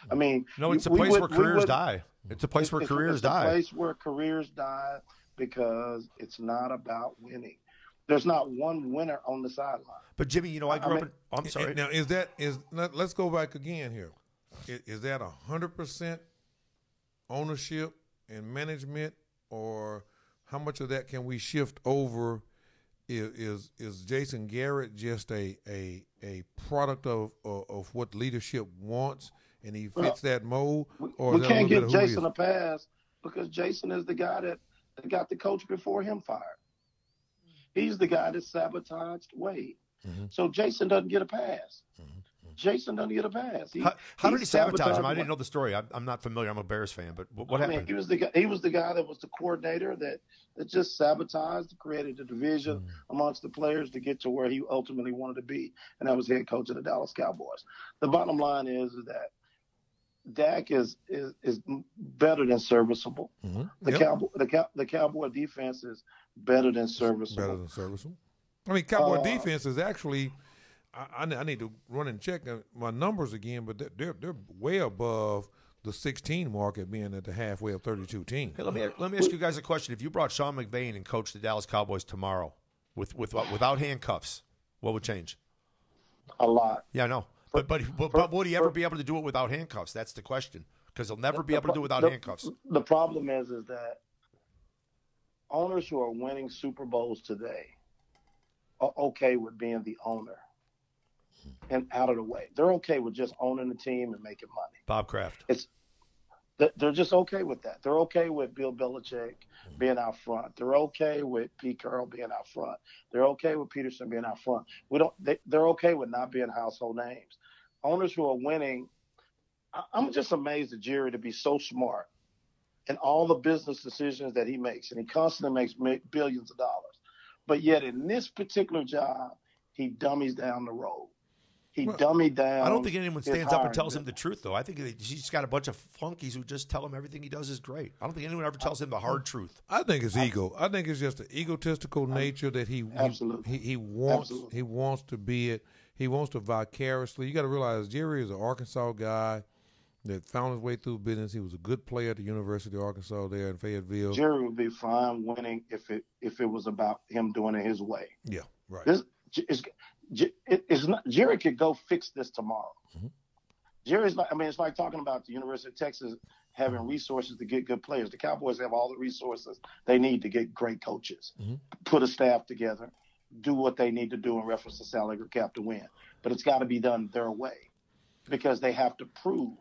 I mean, no, it's a place where careers die. It's a place where careers die. It's a place where careers die because it's not about winning. There's not one winner on the sideline. But Jimmy, you know, I grew up in. I'm sorry. Now, let's go back again here. Is that 100% ownership and management, or how much of that can we shift over? Is Jason Garrett just a product of what leadership wants, and he fits that mold? Or we can't give Jason a pass because Jason is the guy that got the coach before him fired. He's the guy that sabotaged Wade. Mm-hmm. So Jason doesn't get a pass. Mm-hmm. Jason doesn't get a pass. How did he sabotage him? I didn't know the story. I'm not familiar. I'm a Bears fan, but what happened? He was the guy that was the coordinator that just sabotaged, created a division amongst the players to get to where he ultimately wanted to be, and that was head coach of the Dallas Cowboys. The bottom line is that Dak is better than serviceable. Mm-hmm. The Cowboy defense is better than serviceable. I mean, Cowboy defense is actually. I need to run and check my numbers again, but they're way above the 16 mark at being at the halfway of 32 teams. Hey, let me ask you guys a question. If you brought Sean McVay and coached the Dallas Cowboys tomorrow without handcuffs, what would change? A lot. Yeah, I know. But would he ever be able to do it without handcuffs? That's the question. Because he'll never be able to do it without handcuffs. The problem is that owners who are winning Super Bowls today are okay with being the owner and out of the way. They're okay with just owning the team and making money. Bob Kraft. They're just okay with that. They're okay with Bill Belichick being out front. They're okay with Pete Carroll being out front. They're okay with Peterson being out front. They're okay with not being household names. Owners who are winning, I'm just amazed at Jerry to be so smart in all the business decisions that he makes, and he constantly makes billions of dollars. But yet in this particular job, he dummies down the road. He dummied down. I don't think anyone stands up and tells him the truth, though. I think he's got a bunch of flunkies who just tell him everything he does is great. I don't think anyone ever tells him the hard truth. I think it's ego. I think it's just an egotistical nature that he wants to be it. He wants to vicariously. You got to realize Jerry is an Arkansas guy that found his way through business. He was a good player at the University of Arkansas there in Fayetteville. Jerry would be fine winning if it was about him doing it his way. Yeah, right. It's not. Jerry could go fix this tomorrow. Mm-hmm. Jerry's like, it's like talking about the University of Texas having resources to get good players. The Cowboys have all the resources they need to get great coaches, put a staff together, do what they need to do in reference to salary cap to win. But it's got to be done their way because they have to prove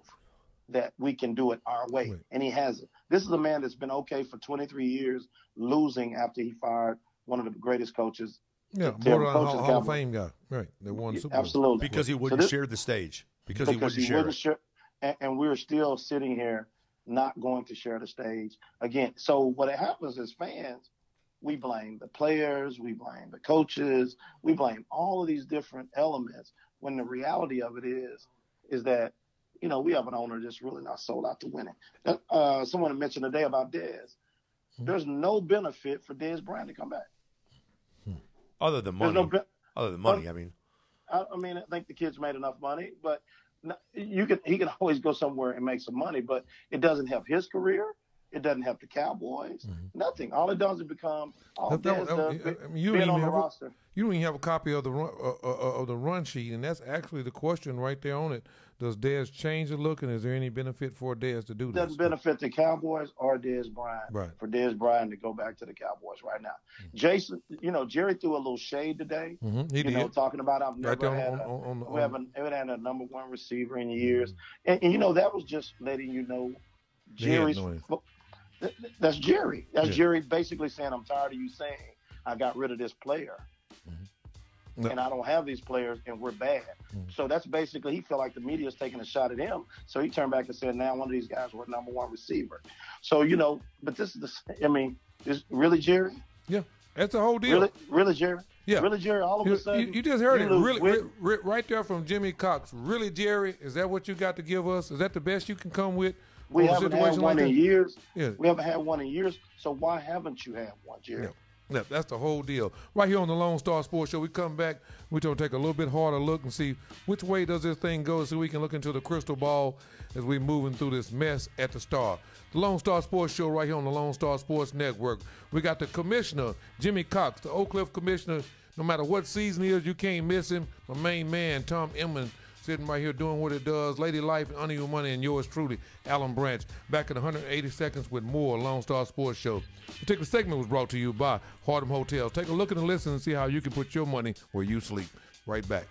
that we can do it our way. Right. And he hasn't. This is a man that's been okay for 23 years, losing after he fired one of the greatest coaches. Yeah, borderline Hall of Fame guy. Right. They won Super Bowl. Absolutely. Because he wouldn't share the stage. Because he wouldn't share it. And we're still sitting here not going to share the stage again. So what happens is fans, we blame the players, we blame the coaches, we blame all of these different elements when the reality of it is that, you know, we have an owner that's really not sold out to winning. Someone mentioned today about Dez. There's no benefit for Dez Bryant to come back. Other than money. I mean, I think the kid's made enough money, but he can always go somewhere and make some money, but it doesn't help his career. It doesn't help the Cowboys. Nothing. All it does is become being on the roster. You don't even have a copy of the run sheet, and that's actually the question right there on it. Does Dez change the look, and is there any benefit for Dez to do this? Doesn't benefit the Cowboys or Dez Bryant for Dez Bryant to go back to the Cowboys right now. Jason, Jerry threw a little shade today. He did. Talking about I've never haven't had a number one receiver in years, and that was just letting you know Jerry's. That's Jerry. That's Jerry basically saying, I'm tired of you saying I got rid of this player. And I don't have these players, and we're bad. So that's basically, he felt like the media's taking a shot at him. So he turned back and said, now one of these guys were number one receiver. So, but this is is really Jerry? Yeah, that's the whole deal. Really Jerry? Yeah. Really Jerry, all of a sudden. You just heard it. Really, right there from Jimmy Cox. Really, Jerry, is that what you got to give us? Is that the best you can come with? We haven't had one in years. Yeah. We haven't had one in years. So why haven't you had one, Jerry? Yeah, that's the whole deal. Right here on the Lone Star Sports Show, we come back. We're going to take a little bit harder look and see which way does this thing go so we can look into the crystal ball as we're moving through this mess at the Star. The Lone Star Sports Show right here on the Lone Star Sports Network. We got the commissioner, Jimmy Cox, the Oak Cliff commissioner. No matter what season it is, you can't miss him. My main man, Tom Emman, sitting right here doing what it does. Lady Life, Under Your Money, and yours truly, Alan Branch. Back in 180 seconds with more Lone Star Sports Show. The particular segment was brought to you by Harlem Hotels. Take a look and listen and see how you can put your money where you sleep. Right back.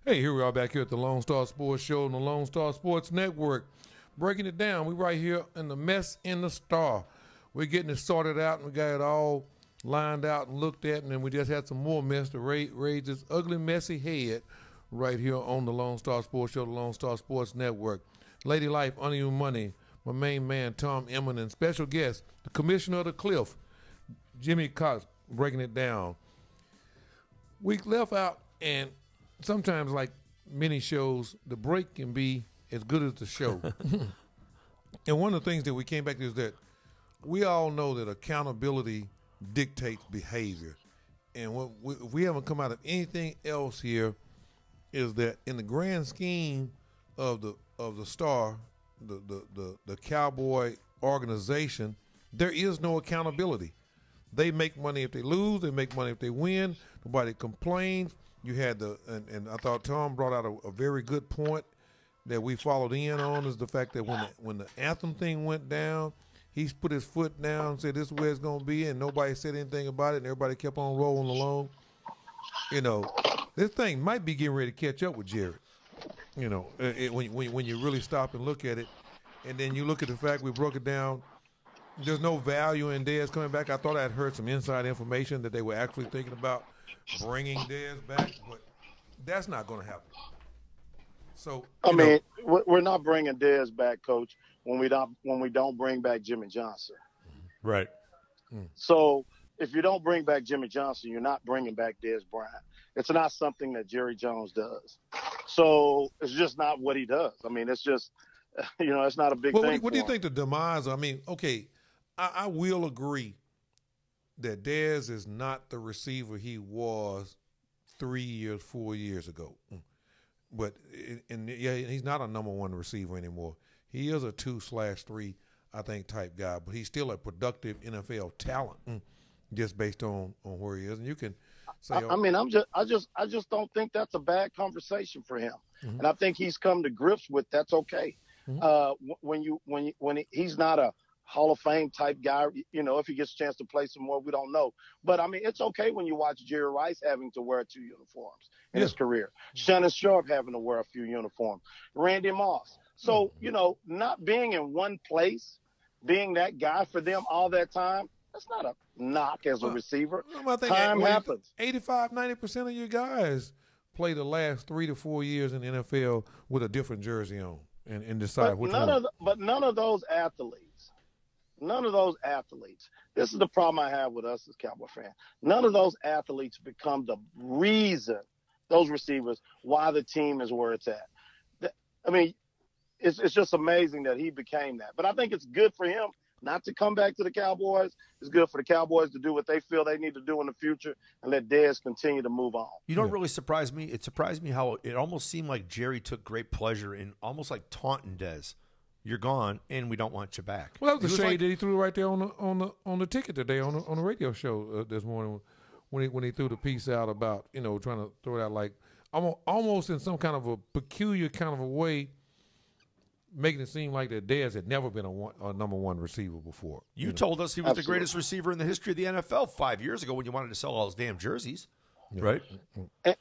Hey, here we are back here at the Lone Star Sports Show on the Lone Star Sports Network. breaking it down. We right here in the mess in the star. We're getting it sorted out, and we got it all lined out and looked at, and then we just had some more mess to raise this ugly, messy head right here on the Lone Star Sports Show, the Lone Star Sports Network. Lady Life, Under Your Money, my main man, Tom Emmon, and special guest, the Commissioner of the Cliff, Jimmy Cox, breaking it down. We left out, and sometimes, like many shows, the break can be as good as the show. And one of the things that we came back to is that we all know that accountability dictates behavior. And what if we haven't come out of anything else here is that in the grand scheme of the Star, the Cowboy organization, there is no accountability. They make money if they lose. They make money if they win. Nobody complains. You had and I thought Tom brought out a very good point that we followed in on, is the fact that when the anthem thing went down, he's put his foot down and said this is where it's going to be, and nobody said anything about it, and everybody kept on rolling along. You know, this thing might be getting ready to catch up with Jared. You know, when you really stop and look at it, and then you look at the fact we broke it down, there's no value in Dez coming back. I thought I'd heard some inside information that they were actually thinking about bringing Dez back, but that's not going to happen. So I mean, we're not bringing Dez back, Coach, when we don't bring back Jimmy Johnson. Right. So if you don't bring back Jimmy Johnson, you're not bringing back Dez Bryant. It's not something that Jerry Jones does. So it's just not what he does. I mean, it's just, it's not a big thing. What do you think the demise? I mean, okay, I will agree that Dez is not the receiver he was 3 years, 4 years ago. But he's not a number one receiver anymore. He is a 2/3, I think, type guy. But he's still a productive NFL talent, just based on where he is. And you can say, I just don't think that's a bad conversation for him. Mm-hmm. And I think he's come to grips with that's okay. Mm-hmm. When he's not a Hall of Fame type guy, if he gets a chance to play some more, we don't know. But I mean, it's okay when you watch Jerry Rice having to wear 2 uniforms in his career. Shannon Sharp having to wear a few uniforms. Randy Moss. So, not being in one place, being that guy for them all that time, that's not a knock as a receiver. Time happens. 85, 90% of your guys play the last 3 to 4 years in the NFL with a different jersey on and decide which one. But none of those athletes, this is the problem I have with us as Cowboy fans. None of those athletes become the reason, those receivers, why the team is where it's at. I mean, it's just amazing that he became that. But I think it's good for him not to come back to the Cowboys. It's good for the Cowboys to do what they feel they need to do in the future and let Dez continue to move on. You know what really surprised me? It surprised me how it almost seemed like Jerry took great pleasure in almost like taunting Dez. You're gone, and we don't want you back. Well, that was the shade that he threw right there on the ticket today on the radio show this morning when he threw the piece out about trying to throw it out like almost in some kind of a peculiar kind of a way, making it seem like that Dez had never been a number one receiver before. You told us he was the greatest receiver in the history of the NFL 5 years ago when you wanted to sell all those damn jerseys. Yeah. Right?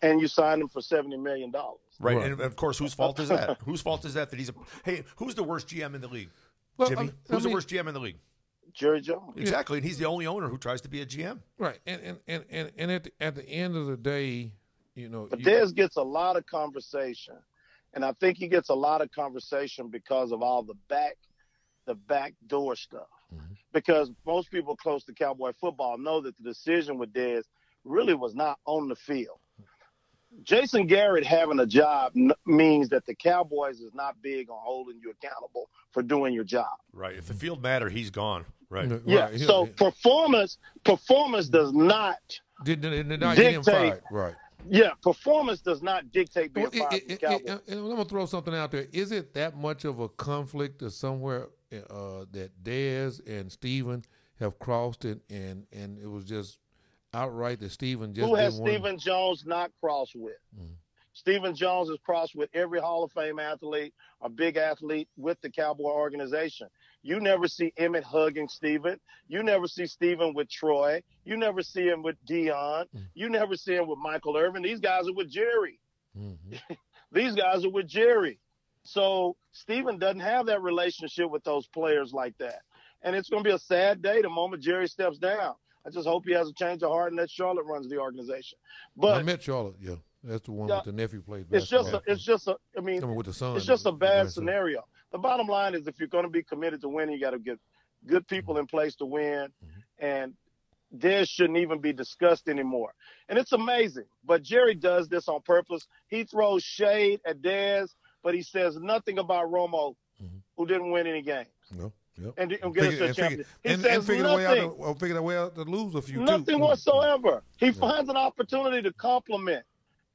And you signed him for $70 million. Right. And, of course, whose fault is that? Whose fault is that he's who's the worst GM in the league? Jimmy? Who's the worst GM in the league? Jerry Jones. Exactly. And he's the only owner who tries to be a GM. Right. And at the end of the day, But Dez gets a lot of conversation. And I think he gets a lot of conversation because of all the back door stuff. Mm-hmm. Because most people close to Cowboy football know that the decision with Dez really was not on the field. Jason Garrett having a job means that the Cowboys is not big on holding you accountable for doing your job. Right. If the field mattered, he's gone. Right. Yeah. Right. So performance does not did not dictate. Get him fired. Right. Yeah, performance does not dictate being fired from the Cowboys. And I'm gonna throw something out there. Is it that much of a conflict or somewhere that Dez and Steven have crossed it, and it was just outright that Steven just who has Stephen Jones not crossed with? Mm-hmm. Stephen Jones has crossed with every Hall of Fame athlete, a big athlete with the Cowboy organization. You never see Emmett hugging Stephen. You never see Stephen with Troy. You never see him with Dion. Mm-hmm. You never see him with Michael Irvin. These guys are with Jerry. Mm-hmm. These guys are with Jerry. So Steven doesn't have that relationship with those players like that. And it's going to be a sad day the moment Jerry steps down. I just hope he has a change of heart and that Charlotte runs the organization. But I met Charlotte, yeah. That's the one with the nephew played it's basketball. I mean, with the son, it's just a bad grandson. scenario. The bottom line is if you're going to be committed to winning, you got to get good people in place to win. And Dez shouldn't even be discussed anymore. And it's amazing. But Jerry does this on purpose. He throws shade at Dez, but he says nothing about Romo, who didn't win any games. No. Yep. And get us to a championship. He says figured nothing. figured a way out to lose a few Nothing too. whatsoever. He finds an opportunity to compliment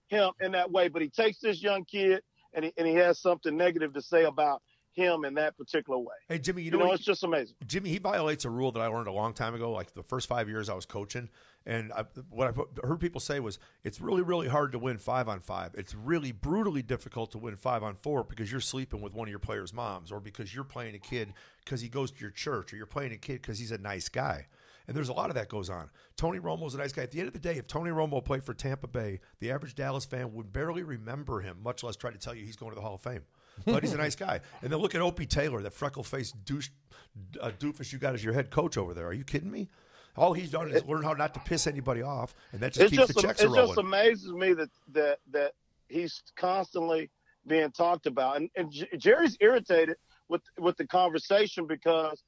him in that way, but he takes this young kid and he has something negative to say about him in that particular way. Hey, Jimmy, you know what, it's just amazing. Jimmy, he violates a rule that I learned a long time ago, like the first 5 years I was coaching. And what I heard people say was it's really, really hard to win 5-on-5. It's really brutally difficult to win 5-on-4 because you're sleeping with one of your players' moms, or because you're playing a kid because he goes to your church, or you're playing a kid because he's a nice guy. And there's a lot of that goes on. Tony Romo's a nice guy. At the end of the day, if Tony Romo played for Tampa Bay, the average Dallas fan would barely remember him, much less try to tell you he's going to the Hall of Fame. But he's a nice guy. And then look at Opie Taylor, that freckle-faced doofus you got as your head coach over there. Are you kidding me? All he's done is learn how not to piss anybody off, and that just keeps the checks rolling. It just amazes me that he's constantly being talked about. And Jerry's irritated with the conversation because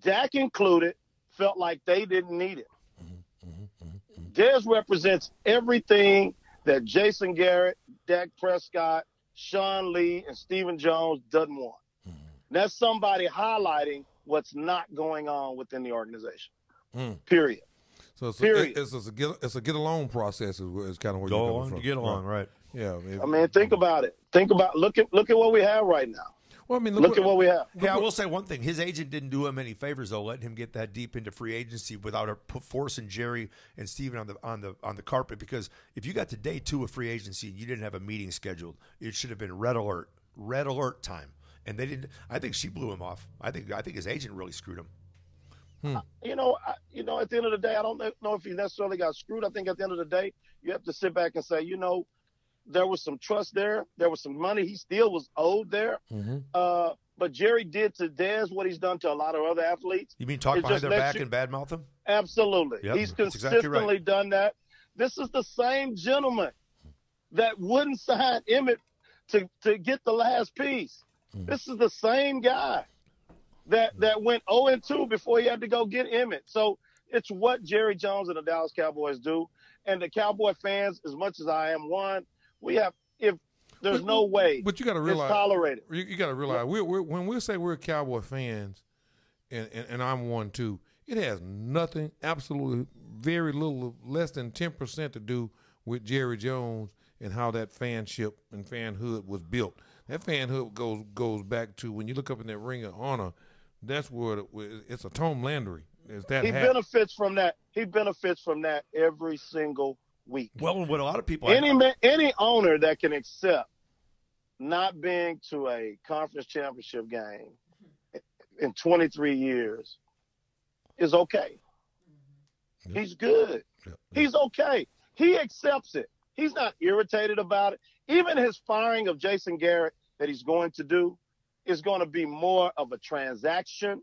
Dak included felt like they didn't need it. Dez represents everything that Jason Garrett, Dak Prescott, Sean Lee, and Stephen Jones doesn't want. That's somebody highlighting what's not going on within the organization. Period. So it's a get along process is kind of where go you're along coming from. to get along, right? Yeah. I mean, think about it. Look at what we have right now. Well, I mean, look at what we have. Yeah, I will say one thing. His agent didn't do him any favors, though, letting him get that deep into free agency without forcing Jerry and Steven on the carpet. Because if you got to day 2 of free agency and you didn't have a meeting scheduled, it should have been red alert time. And they didn't. I think she blew him off. I think his agent really screwed him. At the end of the day, I don't know if he necessarily got screwed. I think at the end of the day, you have to sit back and say, there was some trust there. There was some money he still was owed there. But Jerry did to Dez what he's done to a lot of other athletes. You mean talk behind their back and badmouth them? Absolutely. Yep, he's consistently done that. This is the same gentleman that wouldn't sign Emmett to get the last piece. This is the same guy that went 0-2 before he had to go get Emmett. So it's what Jerry Jones and the Dallas Cowboys do. And the Cowboy fans, as much as I am one, there's no way. But you got to realize, it's tolerated. You got to realize, when we say we're Cowboy fans, and I'm one too, it has nothing, absolutely very little, less than 10% to do with Jerry Jones and how that fanship and fanhood was built. That fanhood goes back to when you look up in that Ring of Honor. That's where it's a Tom Landry. He benefits from that. He benefits from that every single week. Well, what a lot of people any owner that can accept not being to a conference championship game in 23 years is okay. Yeah. He's good. Yeah. He's okay. He accepts it. He's not irritated about it. Even his firing of Jason Garrett that he's going to do is going to be more of a transaction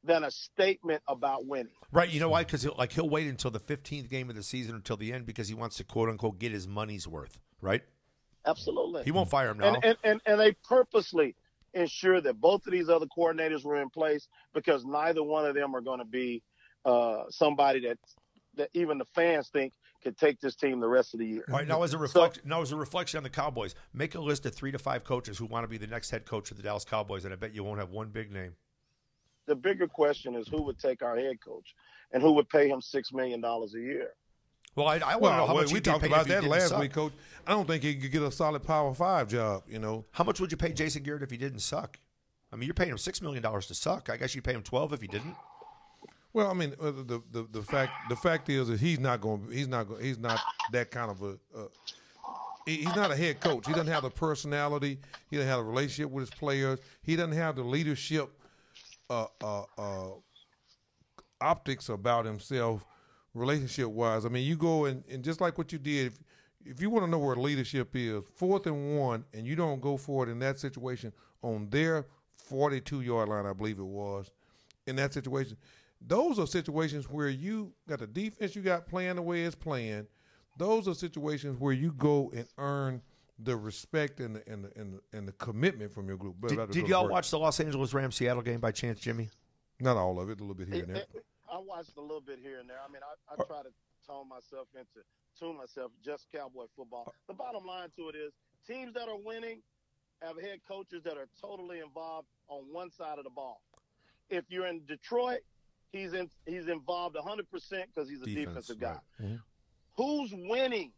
than a statement about winning. Right. You know why? Because he'll wait until the 15th game of the season until the end because he wants to, quote unquote, get his money's worth. Right. Absolutely. He won't fire him now. And they purposely ensure that both of these other coordinators were in place because neither one of them are going to be somebody that even the fans think could take this team the rest of the year. All right, now as a reflection on the Cowboys, make a list of 3 to 5 coaches who want to be the next head coach of the Dallas Cowboys, and I bet you won't have one big name. The bigger question is who would take our head coach and who would pay him $6 million a year. Well, I want to know how much we talked about that last week, Coach. I don't think he could get a solid Power 5 job. How much would you pay Jason Garrett if he didn't suck? I mean, you're paying him $6 million to suck. I guess you'd pay him 12 if he didn't. Well, I mean, the fact is that he's not that kind of he's not a head coach. He doesn't have the personality. He doesn't have a relationship with his players. He doesn't have the leadership optics about himself, relationship wise. I mean, you go and just like what you did, if you want to know where leadership is, 4th and 1, and you don't go for it in that situation on their 42-yard line, I believe it was, in that situation, those are situations where you got the defense you got playing the way it's playing. Those are situations where you go and earn the respect and the commitment from your group. Did y'all watch the Los Angeles Rams Seattle game by chance, Jimmy? Not all of it, a little bit here and there. I watched a little bit here and there. I mean, I try to tune myself just Cowboy football. The bottom line to it is teams that are winning have head coaches that are totally involved on one side of the ball. If you're in Detroit, he's involved 100% because he's a defensive guy. Right. Mm-hmm. Who's winning?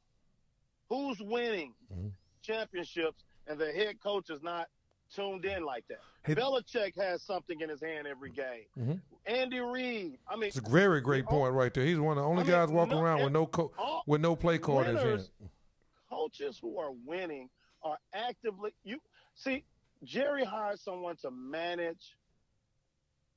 Mm-hmm. Championships, and the head coach is not tuned in like that. Hey, Belichick has something in his hand every game. Mm-hmm. Andy Reid. I mean, it's a very great point right there. He's one of the only guys walking around with no play card in his hand. Coaches who are winning are actively. You see, Jerry hired someone to manage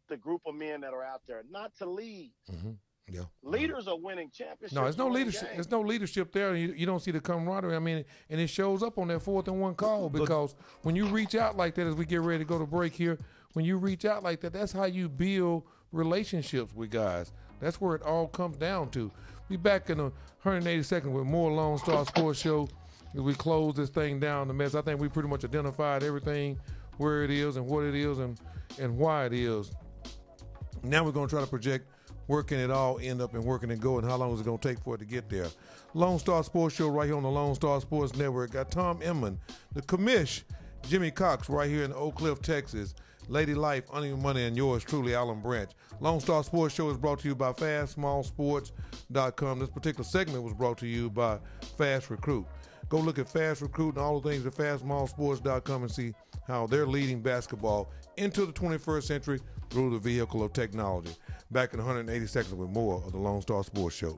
the group of men that are out there, not to lead. Mm-hmm. Yeah. Leaders are winning championships. No, there's no leadership. There's no leadership there. You don't see the camaraderie. I mean, and it shows up on that 4th and 1 call because when you reach out like that, as we get ready to go to break here, when you reach out like that, that's how you build relationships with guys. That's where it all comes down to. Be back in 180 seconds with more Lone Star Sports Show as we close this thing down. The mess. I think we pretty much identified everything, where it is and what it is and why it is. Now we're going to try to project where can it all end up and where can it go and how long is it going to take for it to get there. Lone Star Sports Show right here on the Lone Star Sports Network. Got Tom Inman, the commish, Jimmy Cox right here in Oak Cliff, Texas. Lady Life, Uneven Money, and yours truly, Alan Branch. Lone Star Sports Show is brought to you by FastSmallSports.com. This particular segment was brought to you by Fast Recruit. Go look at Fast Recruit and all the things at FastSmallSports.com and see how they're leading basketball into the 21st century through the vehicle of technology. Back in 180 seconds with more of the Lone Star Sports Show.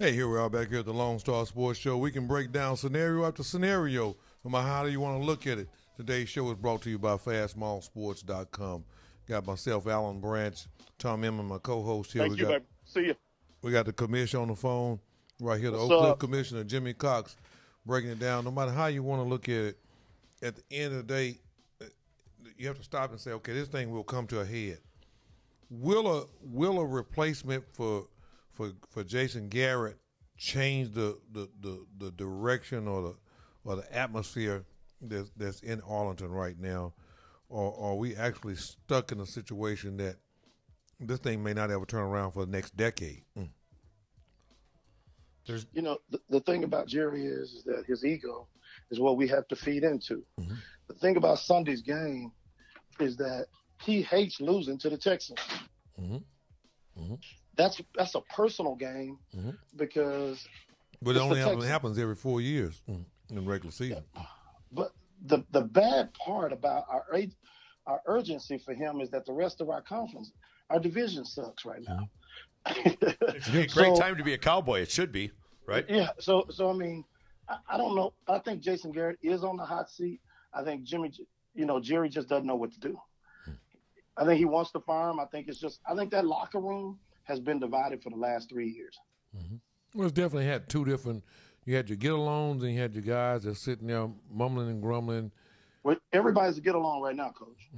Hey, here we are back here at the Lonestar Sports Show. We can break down scenario after scenario, no matter how you want to look at it. Today's show is brought to you by FastMallSports.com. Got myself, Alan Branch, Tom Emma, my co-host here. Thank you, baby. See you. We got the commissioner on the phone right here, the What's Oak Cliff up? Commissioner, Jimmy Cox, breaking it down. No matter how you want to look at it, at the end of the day, you have to stop and say, okay, this thing will come to a head. Will a replacement for Jason Garrett change the direction or the atmosphere that's in Arlington right now, or are we actually stuck in a situation that this thing may not ever turn around for the next decade? The thing about Jerry is that his ego is what we have to feed into. Mm-hmm. The thing about Sunday's game is that he hates losing to the Texans. Mm-hmm. Mm-hmm. That's a personal game Mm-hmm. because. But it it's only the Texans. happens every 4 years in regular season. But the bad part about our urgency for him is that the rest of our conference, our division sucks right now. It's a great time to be a Cowboy. It should be, right? Yeah. So I mean, I don't know. I think Jason Garrett is on the hot seat. I think Jerry just doesn't know what to do. I think he wants to fire him. I think that locker room has been divided for the last 3 years. Mm-hmm. Well, it's definitely had two different. You had your get-alongs and you had your guys that's sitting there mumbling and grumbling. Well, everybody's a get-along right now, Coach.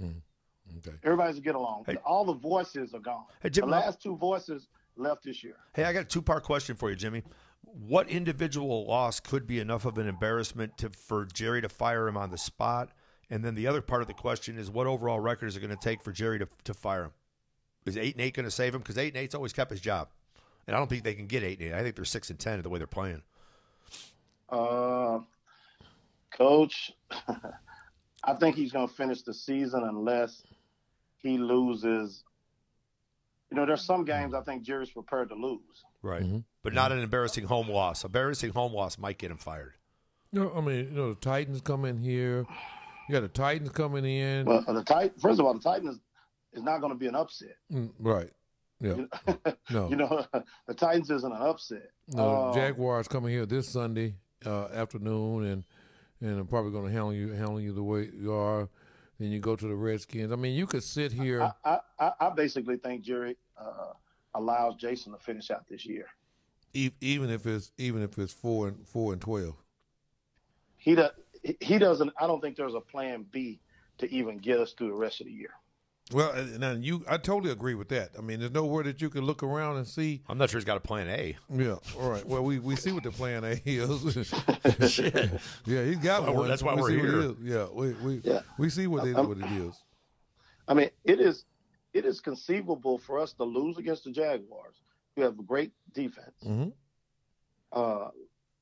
Okay. Everybody's a get-along. Hey. All the voices are gone. Hey, Jim, the last two voices left this year. Hey, I got a two-part question for you, Jimmy. What individual loss could be enough of an embarrassment for Jerry to fire him on the spot? And then the other part of the question is, what overall record is it going to take for Jerry to fire him? Is 8-8 going to save him? Because 8-8's always kept his job, and I don't think they can get 8-8. I think they're 6-10 the way they're playing. Coach, I think he's going to finish the season unless he loses. There's some games I think Jerry's prepared to lose. Right. Mm-hmm. But not an embarrassing home loss. Embarrassing home loss might get him fired. The Titans come in here. You got the Titans coming in. Well, first of all, the Titans is not going to be an upset. Right. Yeah. No. The Titans isn't an upset. No, Jaguars coming here this Sunday afternoon, and I'm probably going to handle you the way you are. Then you go to the Redskins. I mean, you could sit here. I basically think Jerry allows Jason to finish out this year, even if it's 4-12. He doesn't. I don't think there's a plan B to even get us through the rest of the year. Well, now I totally agree with that. I mean, there's nowhere that you can look around and see. I'm not sure he's got a plan A. Yeah, all right. Well, we see what the plan A is. Shit. Yeah, he's got one. That's why we we're see here. What it is. We see what it is. I mean, it is conceivable for us to lose against the Jaguars, who have a great defense. Mm-hmm.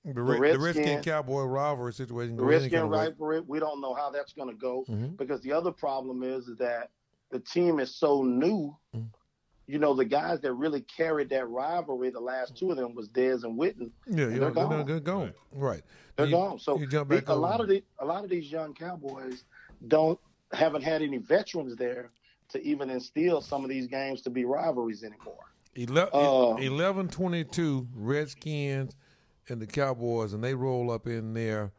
The Redskin Cowboy rivalry situation. The Redskin rivalry, we don't know how that's going to go because the other problem is that the team is so new. Mm-hmm. The guys that really carried that rivalry, the last two of them was Dez and Witten. Yeah, they're gone. They're gone. Right. They're gone. So a lot of these young Cowboys haven't had any veterans there to even instill some of these games to be rivalries anymore. 11-22 Redskins and the Cowboys, and they roll up in there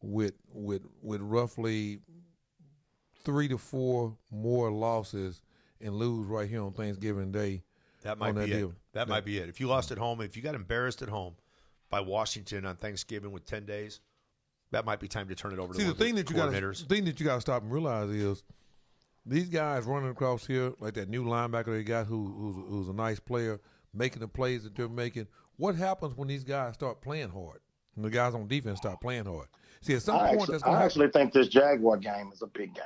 with roughly 3 to 4 more losses and lose right here on Thanksgiving Day. That might be it. That might be it. If you lost at home, if you got embarrassed at home by Washington on Thanksgiving with 10 days, that might be time to turn it over to the thing that you got to stop and realize is these guys running across here like that new linebacker they got who's a nice player making the plays that they're making. What happens when these guys start playing hard? And the guys on defense start playing hard. See, at some point, that's going to happen. I actually think this Jaguar game is a big game.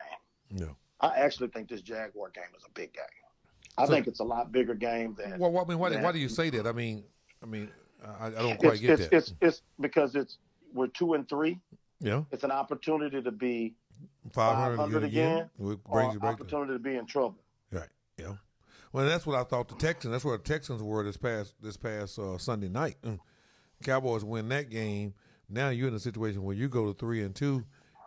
No. I actually think this Jaguar game is a big game. I think it's a lot bigger game than. Well, I mean, why do you say that? I mean, I don't quite get that. It's because we're 2-3. Yeah. It's an opportunity to be 500 again, or an opportunity to be in trouble. Right. Yeah. Well, that's what I thought that's where the Texans were this past Sunday night. Cowboys win that game. Now you're in a situation where you go to 3-2.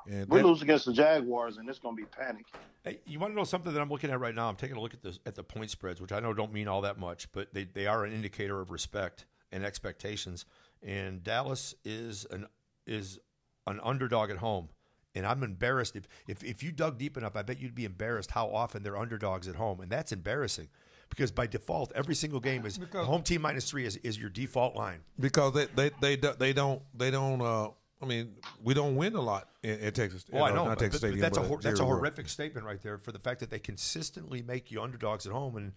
And we lose against the Jaguars, and it's going to be panic. Hey, you want to know something that I'm looking at right now? I'm taking a look at the point spreads, which I know don't mean all that much, but they are an indicator of respect. and expectations. And Dallas is an underdog at home. And I'm embarrassed. If you dug deep enough, I bet you'd be embarrassed how often they're underdogs at home. And that's embarrassing because by default, every single game is home team -3 is your default line. Because they don't I mean, we don't win a lot in Texas. Oh, I know. Not Texas Stadium, that's a horrific statement right there for the fact that they consistently make you underdogs at home. And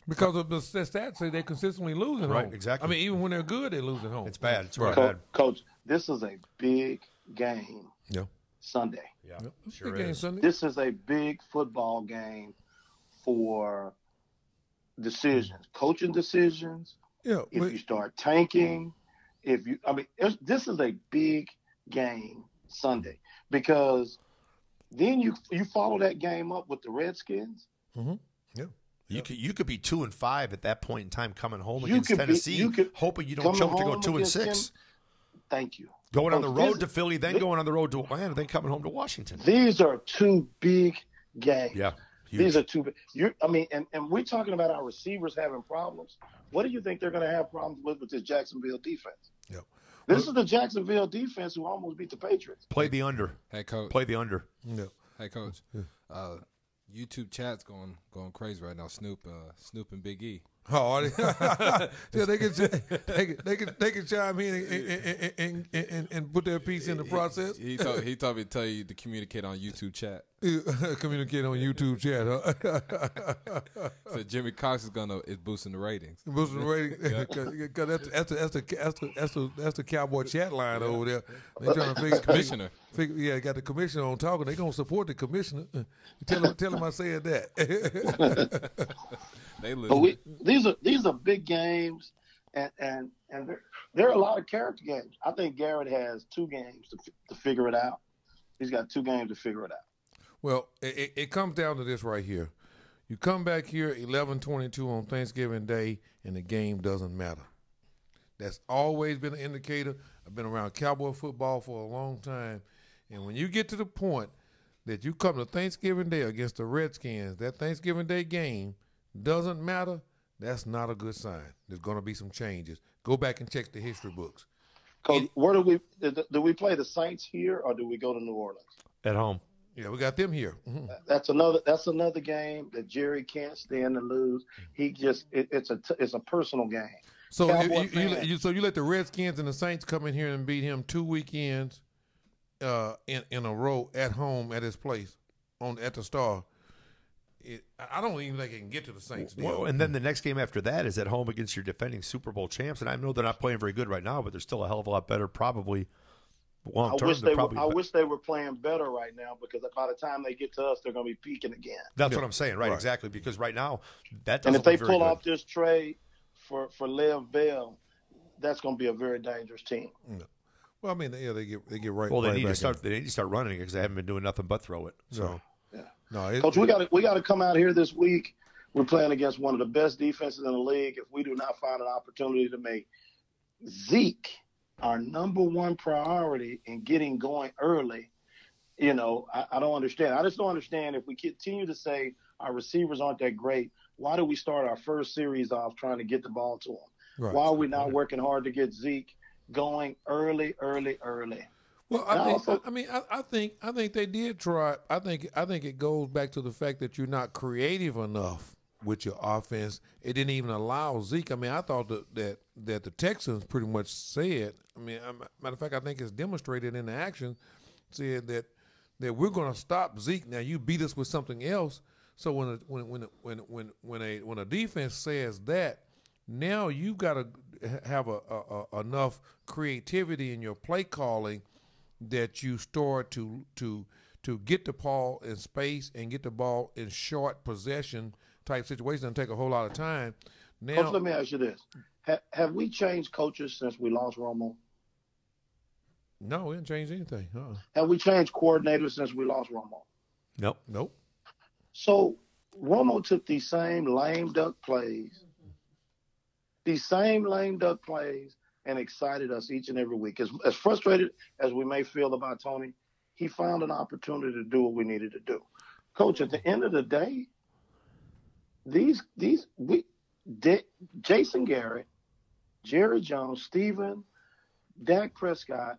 because of the stats say they consistently lose at home. Right, exactly. I mean, even when they're good, they lose at home. It's bad. It's really bad. Coach, this is a big game. Yeah. Sunday. Yeah, Yep. sure Big game is. Sunday. This is a big football game for decisions, coaching decisions. Yeah. If you start tanking, this is a big game Sunday because then you follow that game up with the Redskins. Mm-hmm. Yeah. You could be 2-5 at that point in time coming home against Tennessee, hoping you don't choke to go 2-6. Thank you. Going on the road to Philly, then going on the road to Atlanta, then coming home to Washington. These are two big games. Yeah. Huge. These are two big. And we're talking about our receivers having problems. What do you think they're going to have problems with this Jacksonville defense? Yeah. This is the Jacksonville defense who almost beat the Patriots. Play the under. Hey, Coach. Play the under. Yeah. Hey, Coach. YouTube chat's going crazy right now. Snoop and Big E. Oh, yeah, they can chime in and put their piece in the process. He told me to tell you to communicate on YouTube chat. Communicate on YouTube chat, huh? So Jimmy Cox is boosting the ratings. Boosting the ratings, because that's the Cowboy chat line over there. They trying to figure Commissioner. Got the commissioner on talking. They gonna support the commissioner. Tell him I said that. They listen. These are big games, and there are a lot of character games. I think Garrett has 2 games to figure it out. He's got 2 games to figure it out. Well, it comes down to this right here. You come back here 11-22 on Thanksgiving Day, and the game doesn't matter. That's always been an indicator. I've been around Cowboy football for a long time, and when you get to the point that you come to Thanksgiving Day against the Redskins, that Thanksgiving Day game doesn't matter, that's not a good sign. There's going to be some changes. Go back and check the history books. Coach, where do we play the Saints here, or do we go to New Orleans? At home. Yeah, we got them here. Mm-hmm. That's another game that Jerry can't stand to lose. It's a personal game. So you let the Redskins and the Saints come in here and beat him 2 weekends in a row at home at his place at the Star. I don't even think it can get to the Saints. Well, and then the next game after that is at home against your defending Super Bowl champs. And I know they're not playing very good right now, but they're still a hell of a lot better, probably long term. I wish they were playing better right now because by the time they get to us, they're going to be peaking again. That's what I'm saying, right? Exactly. Because right now, that doesn't. And if they look very pull good. off this trade for Lev Bell, that's going to be a very dangerous team. No. Well, I mean, yeah, they get right. Well, they right need back to start. They need to start running it because they haven't been doing nothing but throw it. So. Yeah. No, Coach, we got to come out here this week. We're playing against one of the best defenses in the league. If we do not find an opportunity to make Zeke our number one priority in getting going early, I don't understand. I just don't understand if we continue to say our receivers aren't that great. Why do we start our first series off trying to get the ball to them? Right. Why are we not working hard to get Zeke going early? Well, I think they did try. I think it goes back to the fact that you're not creative enough with your offense. It didn't even allow Zeke. I mean, I thought that the Texans pretty much said. I mean, matter of fact, I think it's demonstrated in the action. Said that we're going to stop Zeke. Now you beat us with something else. So when a defense says that, now you've got to have enough creativity in your play calling that you start to get the ball in space and get the ball in short possession type situations. Doesn't take a whole lot of time. Now, Coach, let me ask you this: Have we changed coaches since we lost Romo? No, we didn't change anything. Have we changed coordinators since we lost Romo? Nope. So Romo took these same lame duck plays, and excited us each and every week. As frustrated as we may feel about Tony, he found an opportunity to do what we needed to do. Coach, at the end of the day, Jason Garrett, Jerry Jones, Steven, Dak Prescott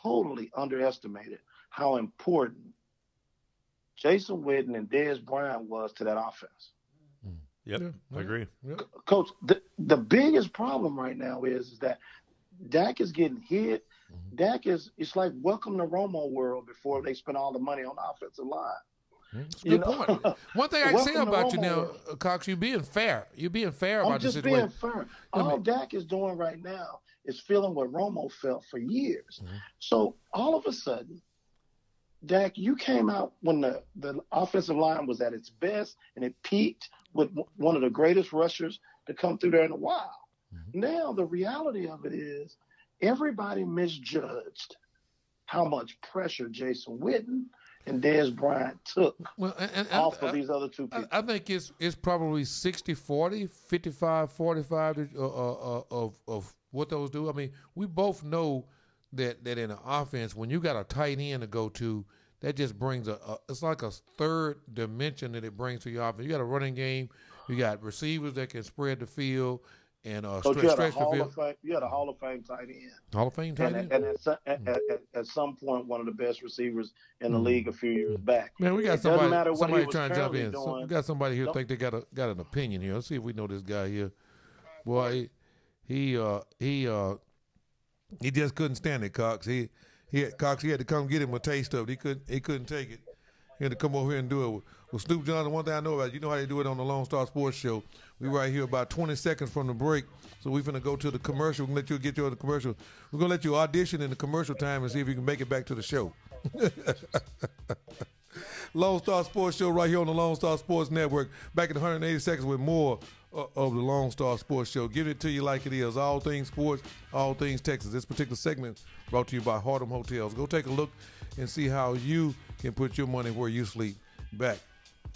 totally underestimated how important Jason Witten and Dez Bryant was to that offense. Yep, I agree. Yep. Coach, the biggest problem right now is that Dak is getting hit. Dak it's like welcome to Romo world before they spend all the money on the offensive line. That's a good point. One thing I can say about you now, Cox, you're being fair. You're being fair about the situation. I'm just being fair. All Dak is doing right now is feeling what Romo felt for years. So all of a sudden, Dak, you came out when the offensive line was at its best and it peaked with one of the greatest rushers to come through there in a while. Now the reality of it is everybody misjudged how much pressure Jason Witten and Dez Bryant took off of these other two people. I think it's probably 60-40, 55-45 of what those do. I mean, we both know that in an offense, when you got a tight end to go to, that just brings it's like a third dimension that it brings to your offense. You got a running game, you got receivers that can spread the field and stretch the field. You had a Hall of Fame tight end. Hall of Fame tight end. And at some point, one of the best receivers in the league a few years back. Man, we got somebody trying to jump in. We got somebody here think they got an opinion here. Let's see if we know this guy here. Boy, he just couldn't stand it, Cox. He had to come get him a taste of it. He couldn't take it. He had to come over here and do it. With Snoop Johnson, one thing I know about, you know how they do it on the Lonestar Sports Show. We right here about 20 seconds from the break, so we're finna go to the commercial. We're gonna let you get you the commercial. We're gonna let you audition in the commercial time and see if you can make it back to the show. Lonestar Sports Show right here on the Lonestar Sports Network. Back in 180 seconds with more of the Lonestar Sports Show. Giving it to you like it is. All things sports, all things Texas. This particular segment brought to you by Harlem Hotels. Go take a look and see how you can put your money where you sleep. Back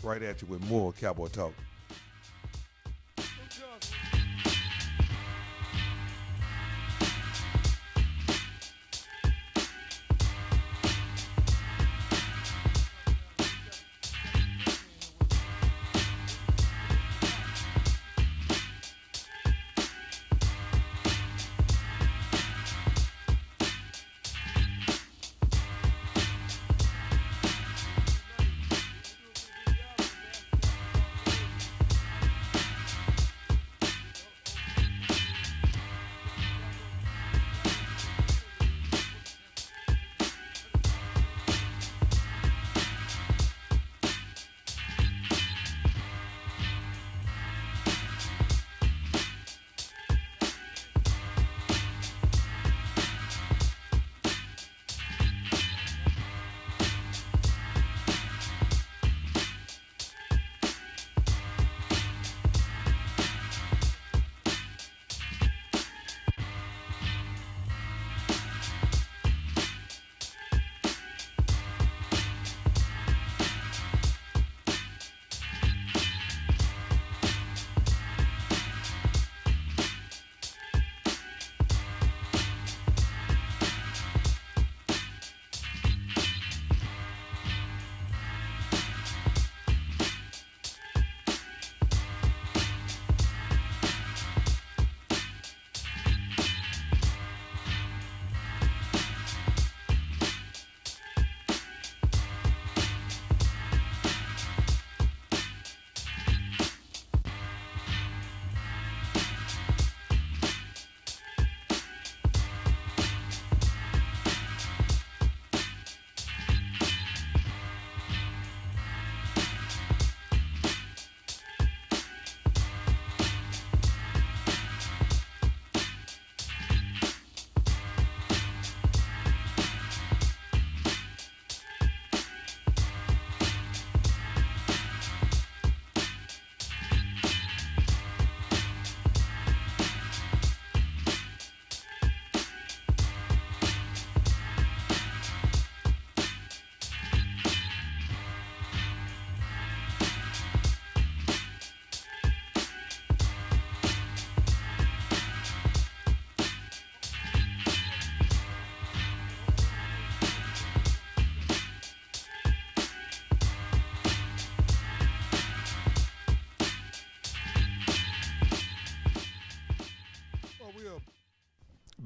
right at you with more Cowboy Talk.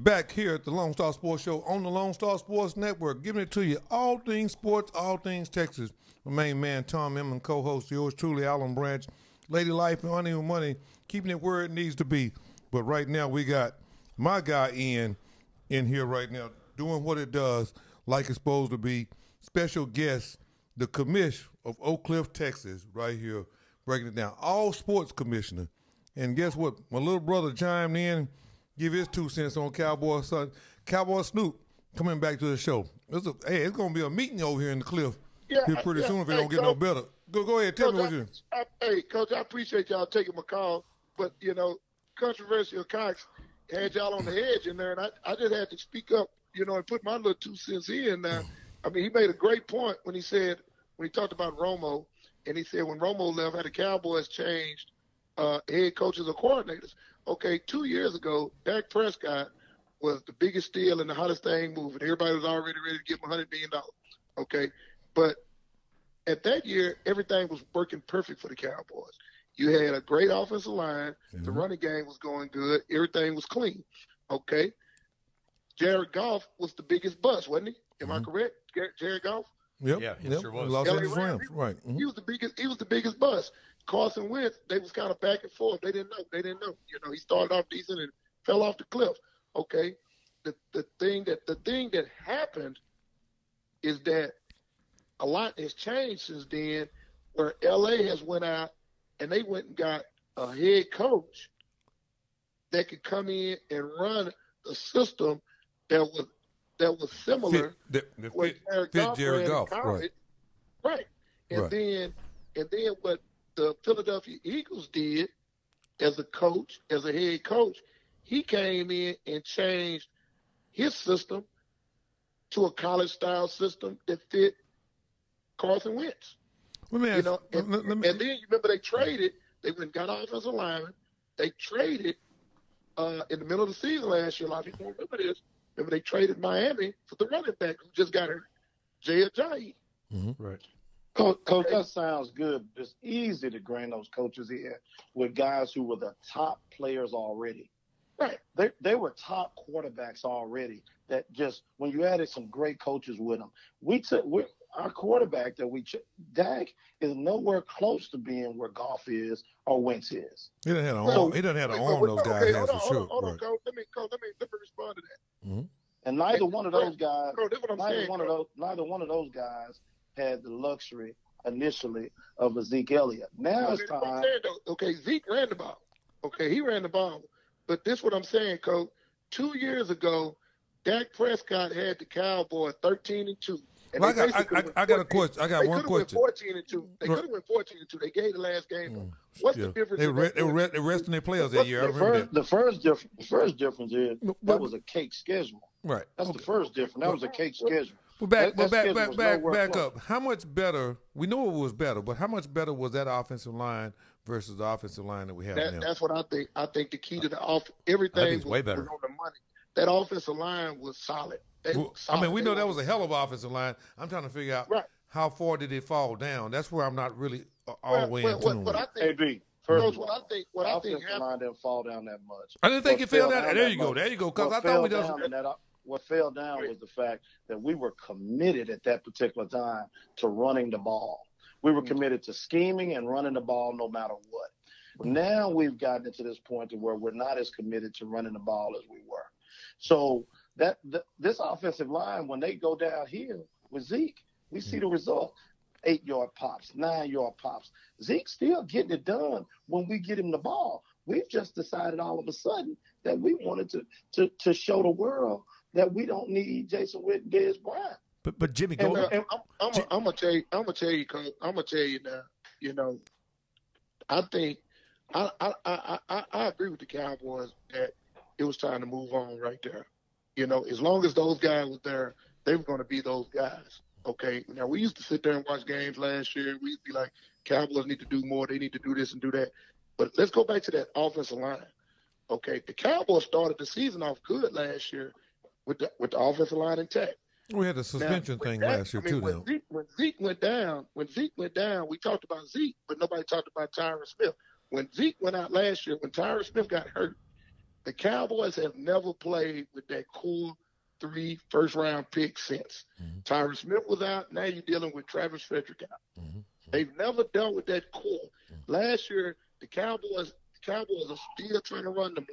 back here at the Lone Star Sports Show on the Lone Star Sports Network, giving it to you all things sports, all things Texas. My main man, Tom Emmon, co-host, yours truly, Alan Branch, Lady Life and Uneven Money, keeping it where it needs to be. But right now, we got my guy in here right now, doing what it does, like it's supposed to be. Special guest, the commish of Oak Cliff, Texas, right here, breaking it down. All sports commissioner. And guess what? My little brother chimed in, give his 2 cents on Cowboy Snoop coming back to the show. It's going to be a meeting over here in the Cliff here pretty soon if it don't get no better. Go ahead, tell me what you. Hey, Coach, I appreciate y'all taking my call, but controversial Cox had y'all on the edge in there, and I just had to speak up, and put my little 2 cents in. I mean, he made a great point when he talked about Romo, and he said when Romo left, had the Cowboys changed head coaches or coordinators. Okay, 2 years ago, Dak Prescott was the biggest steal and the hottest thing moving. Everybody was already ready to give him $100 million. Okay, but at that year, everything was working perfect for the Cowboys. You had a great offensive line. Mm-hmm. The running game was going good. Everything was clean. Okay, Jared Goff was the biggest bust, wasn't he? Am I correct? Jared Goff? Yep. Yeah, he sure was. Los Angeles Rams, right. Mm-hmm. He was the biggest bust. Carson Wentz, they was kind of back and forth. They didn't know. He started off decent and fell off the cliff. Okay. The thing that happened is that a lot has changed since then, where LA has went out and they went and got a head coach that could come in and run a system that was similar fit Jared Goff, right. And then what the Philadelphia Eagles did as a head coach, he came in and changed his system to a college-style system that fit Carson Wentz. And then you remember they traded. They went and got offensive linemen. They traded in the middle of the season last year. A lot of people don't remember this. Remember they traded Miami for the running back who just got hurt, Jay Ajayi. Mm-hmm. Right. Coach, that sounds good. It's easy to bring those coaches in with guys who were the top players already. Right. They were top quarterbacks already. That just when you added some great coaches with them, our quarterback Dak is nowhere close to being where Goff is or Wentz is. He doesn't have to own those guys for sure. Hold on, Coach. Let me respond to that. Mm-hmm. And neither one of those guys, neither one of those guys had the luxury initially of a Zeke Elliott. Now it's time. Okay, Zeke ran the ball. Okay, he ran the ball. But this is what I'm saying, Coach. 2 years ago, Dak Prescott had the Cowboys 13-2. Well, I got a question. I got one question. They could have went 14-2. They gave the last game. What's the difference? They were resting their players that year. The first difference is that was a cake schedule. Right. That's the first difference. That was a cake schedule. Well, back up. How much better? We know it was better, but how much better was that offensive line versus the offensive line that we have now? That's what I think. I think the key to the everything was way better. on the money. That offensive line was solid. I mean, we know that was a hell of an offensive line. I'm trying to figure out how far did it fall down. That's where I'm not really all the way in tune with. What I think offensive line didn't fall down that much. I didn't think it fell down. There you go. Because I thought we just. What fell down was the fact that we were committed at that particular time to running the ball. We were committed to scheming and running the ball no matter what. Now we've gotten to this point to where we're not as committed to running the ball as we were. So this offensive line, when they go downhill with Zeke, we see the result. 8-yard pops, 9-yard pops. Zeke's still getting it done when we get him the ball. We've just decided all of a sudden that we wanted to show the world that we don't need Jason Witten and Dez Bryant. But Jimmy, I'm gonna tell you, Coach. I'm gonna tell you now. I think I agree with the Cowboys that it was time to move on right there. As long as those guys were there, they were going to be those guys. Okay. Now we used to sit there and watch games last year. We used to be like, Cowboys need to do more. They need to do this and do that. But let's go back to that offensive line. Okay. The Cowboys started the season off good last year with the offensive line intact. We had the suspension thing last year too. When Zeke went down, we talked about Zeke, but nobody talked about Tyron Smith. When Zeke went out last year, when Tyron Smith got hurt, The Cowboys have never played with that core 3 first-round picks since. Tyron Smith was out. Now you're dealing with Travis Frederick out. They've never dealt with that core. Last year, the Cowboys are still trying to run them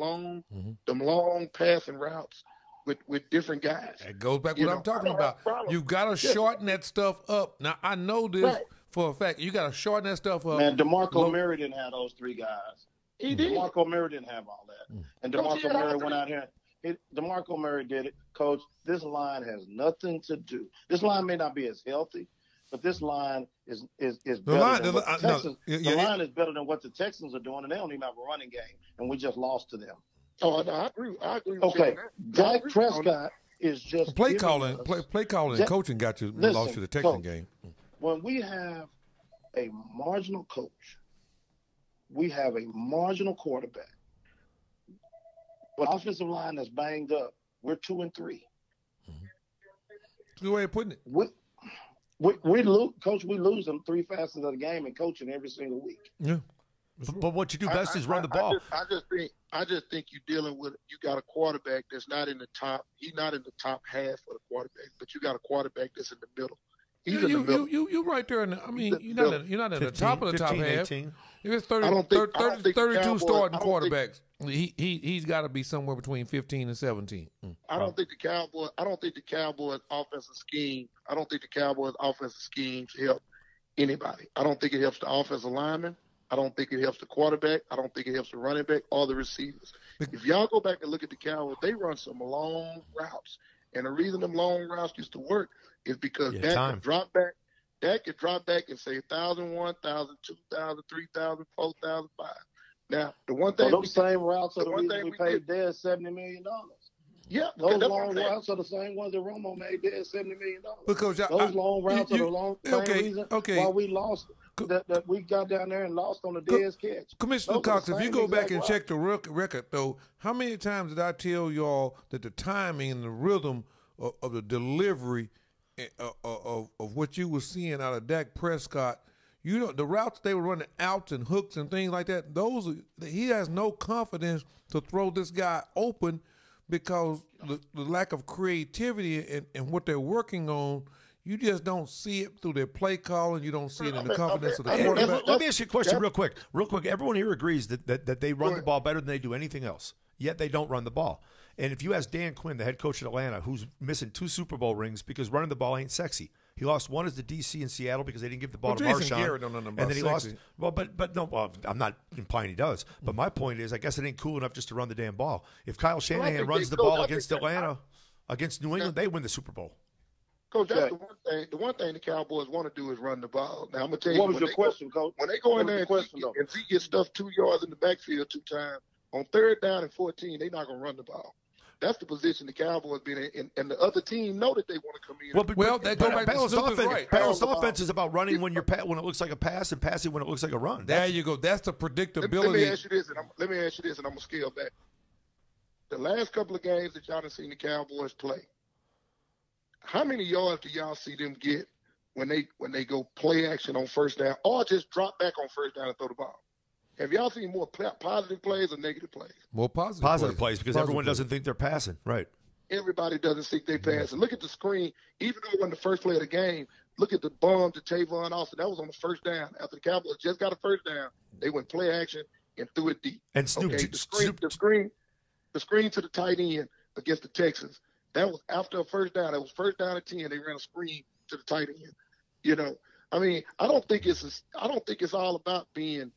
long passing routes with different guys. It goes back to what I'm talking about. You got to shorten that stuff up. Now, I know this for a fact. You got to shorten that stuff up. Man, DeMarco Murray didn't have those 3 guys. He did. DeMarco Murray didn't have all that. And DeMarco Murray went out here. DeMarco Murray did it. Coach, this line has nothing to do. This line may not be as healthy, but this line is better than what the Texans. The line is better than what the Texans are doing, and they don't even have a running game, and we just lost to them. Oh, no, I agree. With okay, Dak Prescott is just play calling and coaching got you lost to the Texan game. When we have a marginal coach, we have a marginal quarterback. But offensive line that's banged up, we're 2-3. Good way of putting it. We lose, Coach. We lose them 3 facets of the game and coaching every single week. Yeah. But what you do best is run the ball. I just think you're dealing with, you got a quarterback that's not in the top. He's not in the top half of the quarterback, but you got a quarterback that's in the middle. He's in the middle. You right there. You're not in the top of the top half. 18. If it's 32 starting quarterbacks, he's got to be somewhere between 15 and 17. I don't think the Cowboys offensive scheme. I don't think the Cowboys offensive schemes help anybody. I don't think it helps the offensive lineman. I don't think it helps the quarterback. I don't think it helps the running back or the receivers. If y'all go back and look at the Cowboys, they run some long routes. And the reason them long routes used to work is because Dak could drop back. Dak could drop back and say 1,001, 1,000, 2,000, 3,000, 4,000, 5. Now, the one thing those same routes are the reason we paid Dez $70 million. Yeah, those long routes are the same ones that Romo made Dez $70 million. Because those long routes are the same reason why we lost. That we got down there and lost on the Dez catch. Commissioner Cox, if you go back and check the record, though, how many times did I tell y'all that the timing and the rhythm of the delivery of what you were seeing out of Dak Prescott, the routes they were running outs and hooks and things like that, he has no confidence to throw this guy open because the lack of creativity and what they're working on. You just don't see it through their play call, and you don't see it in the confidence of the quarterback. Let me ask you a question real quick. Everyone here agrees that they run the ball better than they do anything else, yet they don't run the ball. And if you ask Dan Quinn, the head coach at Atlanta, who's missing 2 Super Bowl rings because running the ball ain't sexy. He lost one as the DC in Seattle because they didn't give the ball to Marshawn. Garrett don't know nothing about and then he sexy. lost. Well, I'm not implying he does. But my point is, I guess it ain't cool enough just to run the damn ball. If Kyle Shanahan runs the ball against Atlanta, against New England, they win the Super Bowl. Coach, that's the one thing the Cowboys want to do is run the ball. Now I'm gonna tell you. What was your question, Coach? When they go in there and he gets stuffed 2 yards in the backfield 2 times on 3rd down and 14, they're not gonna run the ball. That's the position the Cowboys been in, and the other team know that they want to come in. Well, that go back to Snoop is right. Balanced offense is about running when it looks like a pass and passing when it looks like a run. There you go. That's the predictability. Let me ask you this, and I'm gonna scale back. The last couple of games that y'all done seen the Cowboys play, how many yards do y'all see them get when they go play action on 1st down or just drop back on 1st down and throw the ball? Have y'all seen more positive plays or negative plays? More positive plays because everyone doesn't think they're passing. Right. Everybody doesn't think they pass. And look at the screen. Even though it wasn't the first play of the game, look at the bomb to Tavon Austin. That was on the 1st down. After the Cowboys just got a 1st down, they went play action and threw it deep. And Snoop, the screen to the tight end against the Texans. That was after a 1st down. It was 1st down and 10. They ran a screen to the tight end. I mean, I don't think it's all about being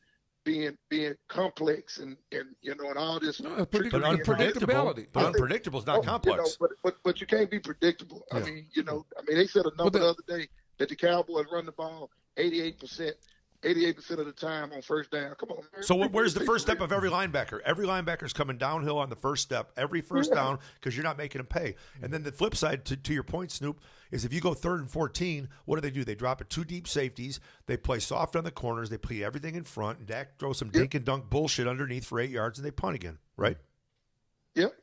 complex and all this. No, unpredictability. But unpredictable is not complex. But you can't be predictable. Yeah. I mean, they said a number the other day that the Cowboys run the ball 88% of the time on 1st down. Come on, man. So where's the first step of every linebacker? Every linebacker's coming downhill on the first step, every first down, because you're not making them pay. And then the flip side, to your point, Snoop, is if you go 3rd and 14, what do? They drop it 2 deep safeties. They play soft on the corners. They play everything in front. And Dak throws some dink and dunk bullshit underneath for 8 yards, and they punt again, right? Yep.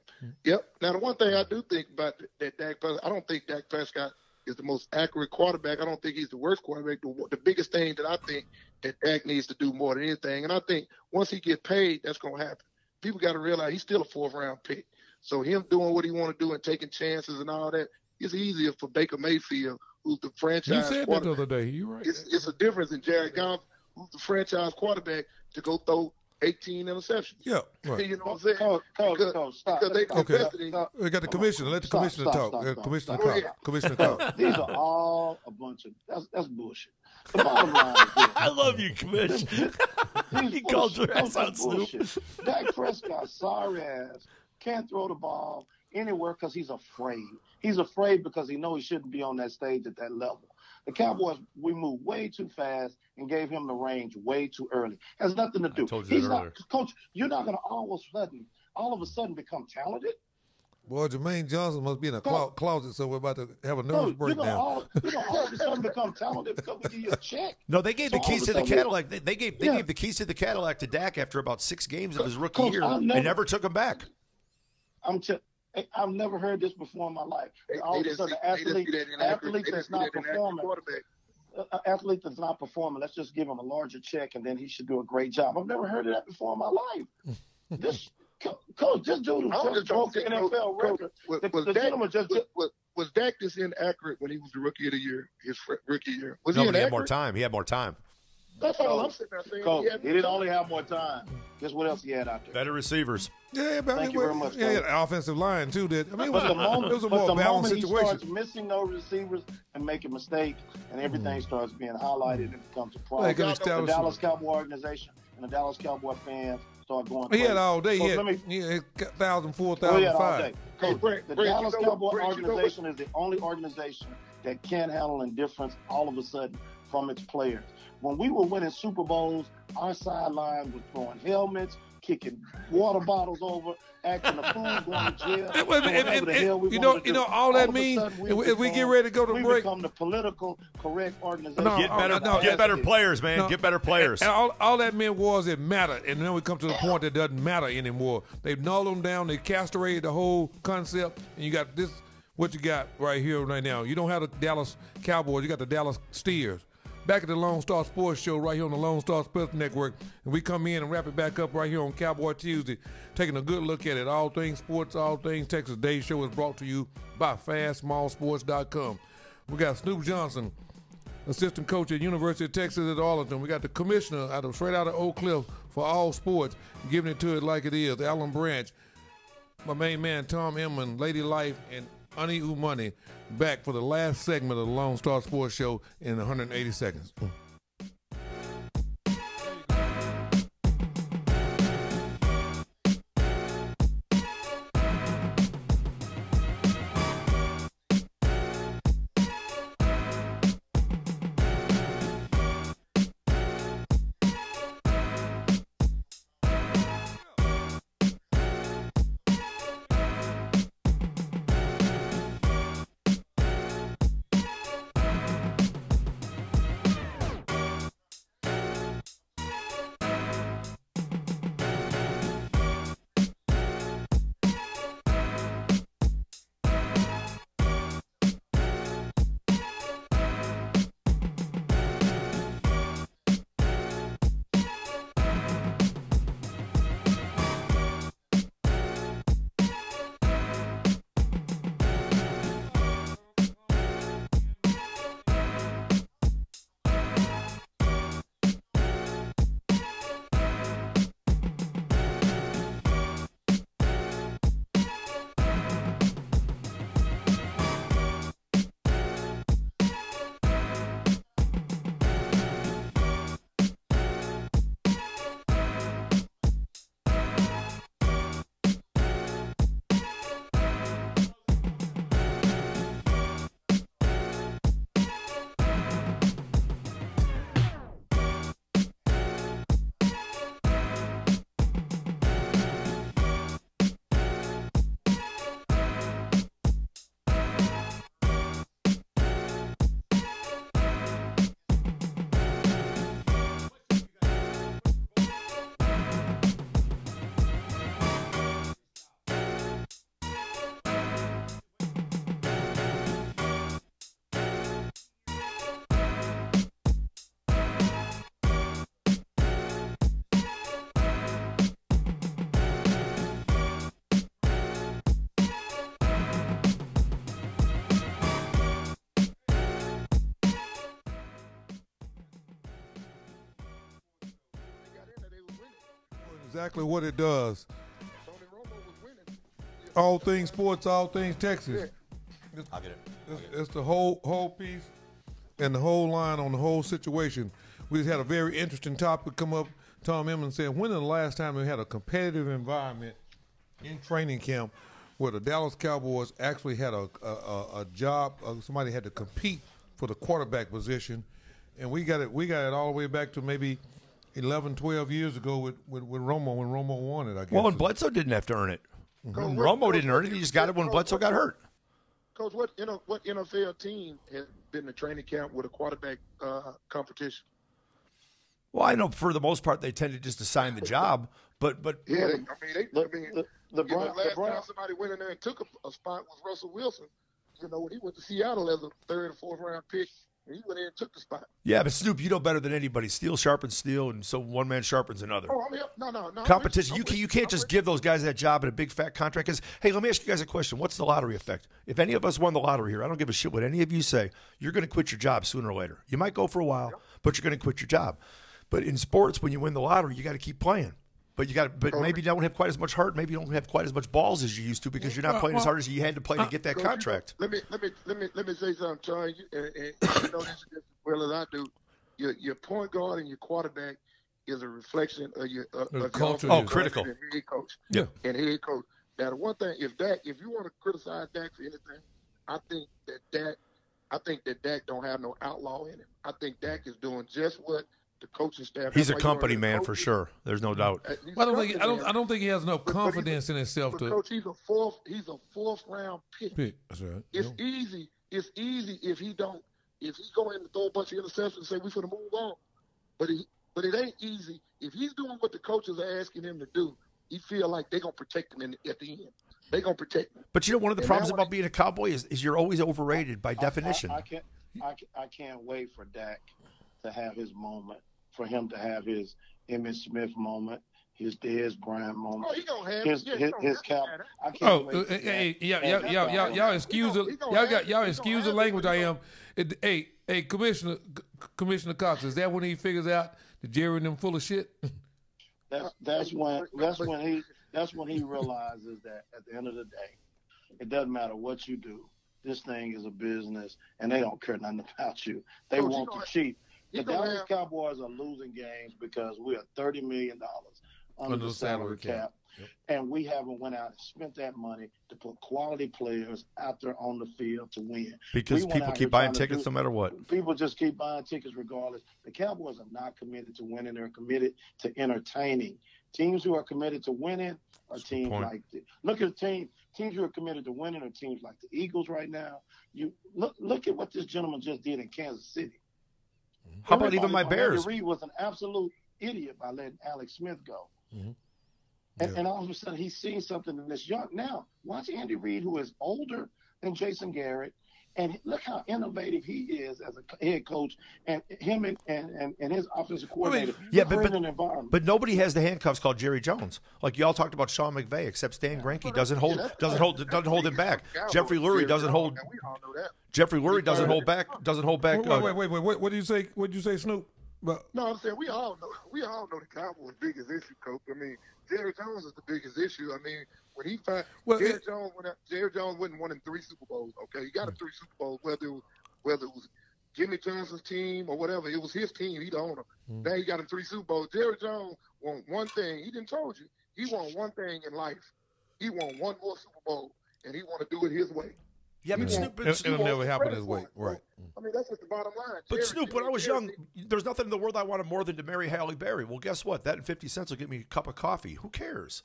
Now, the one thing I do think about that Dak Prescott, I don't think Dak Prescott is the most accurate quarterback. I don't think he's the worst quarterback. The biggest thing that I think that Dak needs to do more than anything, and I think once he gets paid, that's going to happen. people got to realize he's still a 4th-round pick. So him doing what he want to do and taking chances and all that, it's easier for Baker Mayfield, who's the franchise You said that the quarterback. other day. You're right. It's a difference in Jared Goff, who's the franchise quarterback, to go throw 18 interceptions. Yeah, right. You know what I'm saying? Coach, stop. Because they Stop. invested in Stop. We got the commissioner. Let the Stop, commissioner stop, talk. stop, Commissioner stop. talk. Commissioner talk. These are all a bunch of that's bullshit. The bottom line is this. I love you, Commish. He called your ass out, Snoop. Dak Prescott, sorry ass, can't throw the ball anywhere because he's afraid. He's afraid because he knows he shouldn't be on that stage at that level. The Cowboys, we moved way too fast and gave him the range way too early. Has nothing to do. I told you that earlier. Coach, you're not going to all of a sudden become talented. Boy, Jermaine Johnson must be in a closet, so we're about to have a nervous breakdown. You're going to all of a sudden become talented because we give you a check. No, they gave the keys to the Cadillac. They gave Yeah. the keys to the Cadillac to Dak after about 6 games of his rookie Coach, year. They never took him back. I've never heard this before in my life. All of a sudden, athlete that's not performing. Athlete that's not performing, let's just give him a larger check and then he should do a great job. I've never heard of that before in my life. This coach, this dude who just broke the NFL record. Was Dak this inaccurate when he was the rookie of the year, his rookie year? Was No, he but he had inaccurate? more time. He had more time. That's all I'm sitting there saying. Coach, he didn't only have more time. Guess what else he had out there? Better receivers. Yeah, but Thank you very much, Yeah, Coach. the offensive line too did. I mean, it was, But it was a more balanced he situation. starts missing those receivers and making mistakes, and everything starts being highlighted and becomes a They problem. can The establish Dallas Cowboy organization and the Dallas Cowboy fans start going He crazy. had all day. Coach, He had 1,000, Oh, 4,000, yeah, all 5. day. Hey, Coach, Brent, the Brent, Dallas you know Cowboy what, Brent, you know what? organization is the only organization that can handle indifference all of a sudden from its players. When we were winning Super Bowls, our sideline was throwing helmets, kicking water bottles over, acting a fool, going to jail. doing whatever the hell we You wanted to know, do. all that of a means, sudden, if we get ready to go to we break, become the political correct organization. No, Get better players, man. No. Get better players. And all that meant was it mattered. And then we come to the point that doesn't matter anymore. They've nulled them down. They castrated the whole concept. And you got this, what you got right here right now. You don't have the Dallas Cowboys. You got the Dallas Steers. Back at the Lone Star Sports Show right here on the Lone Star Sports Network. And we come in and wrap it back up right here on Cowboy Tuesday, taking a good look at it. All things sports, all things Texas. Today's show is brought to you by FastSmallSports.com. We got Snoop Johnson, assistant coach at University of Texas at Arlington. We got the commissioner straight out of Oak Cliff for all sports, giving it to it like it is. Alan Branch, my main man Tom Emman, Lady Life, and Ani Umani back for the last segment of the Lone Star Sports Show in 180 seconds. Exactly what it does. Tony Romo was winning. All things sports, all things Texas. I'll get it. It's the whole piece and the whole line on the whole situation. We just had a very interesting topic come up. Tom Emmons said, when is the last time we had a competitive environment in training camp where the Dallas Cowboys actually had a job, somebody had to compete for the quarterback position, and we got it all the way back to maybe 11, 12 years ago with Romo, when Romo won it, I guess. Well, and Bledsoe didn't have to earn it. Mm-hmm. Romo didn't earn it. He just got it when Bledsoe got hurt. Coach, what NFL team has been to training camp with a quarterback competition? Well, I know for the most part they tend to just assign the job, but Yeah, The Browns. last time somebody went in there and took a spot was Russell Wilson. You know, when he went to Seattle as a third or fourth round pick, and he went in and took the spot. yeah, but Snoop, you know better than anybody. Steel sharpens steel, and so one man sharpens another. Oh, I mean, no. Competition. You can't just give those guys that job at a big fat contract. Because hey, let me ask you guys a question. What's the lottery effect? If any of us won the lottery here, I don't give a shit what any of you say. You're going to quit your job sooner or later. You might go for a while, but you're going to quit your job. But in sports, when you win the lottery, you got to keep playing. But maybe you don't have quite as much heart. Maybe you don't have quite as much balls as you used to because you're not playing as hard as you had to play to get that contract. Let me say something, Charlie. And you know this as well as I do. Your point guard and your quarterback is a reflection of your culture. Oh, critical. And head coach. Yeah. And head coach. Now, the one thing, if you want to criticize Dak for anything, I think that Dak don't have no outlaw in him. I think Dak is doing just what the coaching staff. He's a company man for sure. There's no doubt. I don't think he has enough confidence in himself to. Coach, he's a fourth round pick. That's right. It's easy if he go in and throw a bunch of interceptions and say we finna move on. But it ain't easy if he's doing what the coaches are asking him to do. He feel like they're gonna protect him at the end. They're gonna protect him. But you know, one of the problems about being a Cowboy is you're always overrated by definition. I can't wait for Dak to have his moment, for him to have his Emmitt Smith moment, his Dez Bryant moment. Oh, he gonna have his cap. I can't wait. Y'all excuse the language. I am. Hey, Commissioner Cox, is that when he figures out that Jerry and them full of shit? That's when he realizes that at the end of the day, it doesn't matter what you do. This thing is a business, and they don't care nothing about you. They want to cheat. The Dallas Cowboys are losing games because we are $30 million under the salary cap. Yep. And we haven't went out and spent that money to put quality players out there on the field to win. Because people keep buying tickets no matter what. People just keep buying tickets regardless. The Cowboys are not committed to winning. They're committed to entertaining. Teams who are committed to winning are teams like look at teams who are committed to winning are teams like the Eagles right now. You look at what this gentleman just did in Kansas City. How about even my Bears? Andy Reid was an absolute idiot by letting Alex Smith go. Mm-hmm. And all of a sudden, he's seeing something in this young. Now, watch Andy Reid, who is older than Jason Garrett, and look how innovative he is as a head coach, and him and his offensive coordinator. But nobody has the handcuffs called Jerry Jones. Like y'all talked about Sean McVay, except Stan Greinke doesn't hold him back. Jeffrey Lurie doesn't hold. Jeffrey Lurie doesn't hold back. Wait. What did you say? What did you say, Snoop? No, I'm saying we all know the Cowboys' biggest issue, Coach. I mean, Jerry Jones is the biggest issue. I mean, when he Jerry Jones wouldn't win in 3 Super Bowls. Okay, he got him 3 Super Bowls, whether it was Jimmy Johnson's team or whatever. It was his team. He the owner. Now he got him 3 Super Bowls. Jerry Jones won one thing. He didn't told you. He won one thing in life. He won one more Super Bowl, and he want to do it his way. Yeah, but Snoop, it'll never happen his way, right? I mean, that's just the bottom line. But Snoop, when I was young, there's nothing in the world I wanted more than to marry Halle Berry. Well, guess what? That and 50 cents will get me a cup of coffee. Who cares?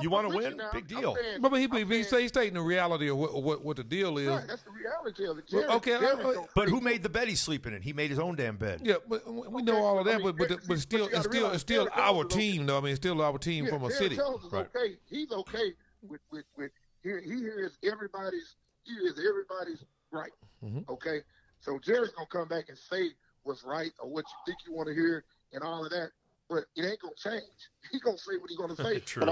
You want to win? Big deal. But he's stating the reality of what the deal is. Right, that's the reality of it. But who made the bed he's sleeping in? He made his own damn bed. Yeah, but we know all of that. But it's still our team, though. I mean, it's still our team from a city. Right. Okay. He's okay with he hears everybody's. He is everybody's right. Mm-hmm. Okay? So Jerry's going to come back and say what's right or what you think you want to hear and all of that, but it ain't going to change. He's going to say what he's going to say. True.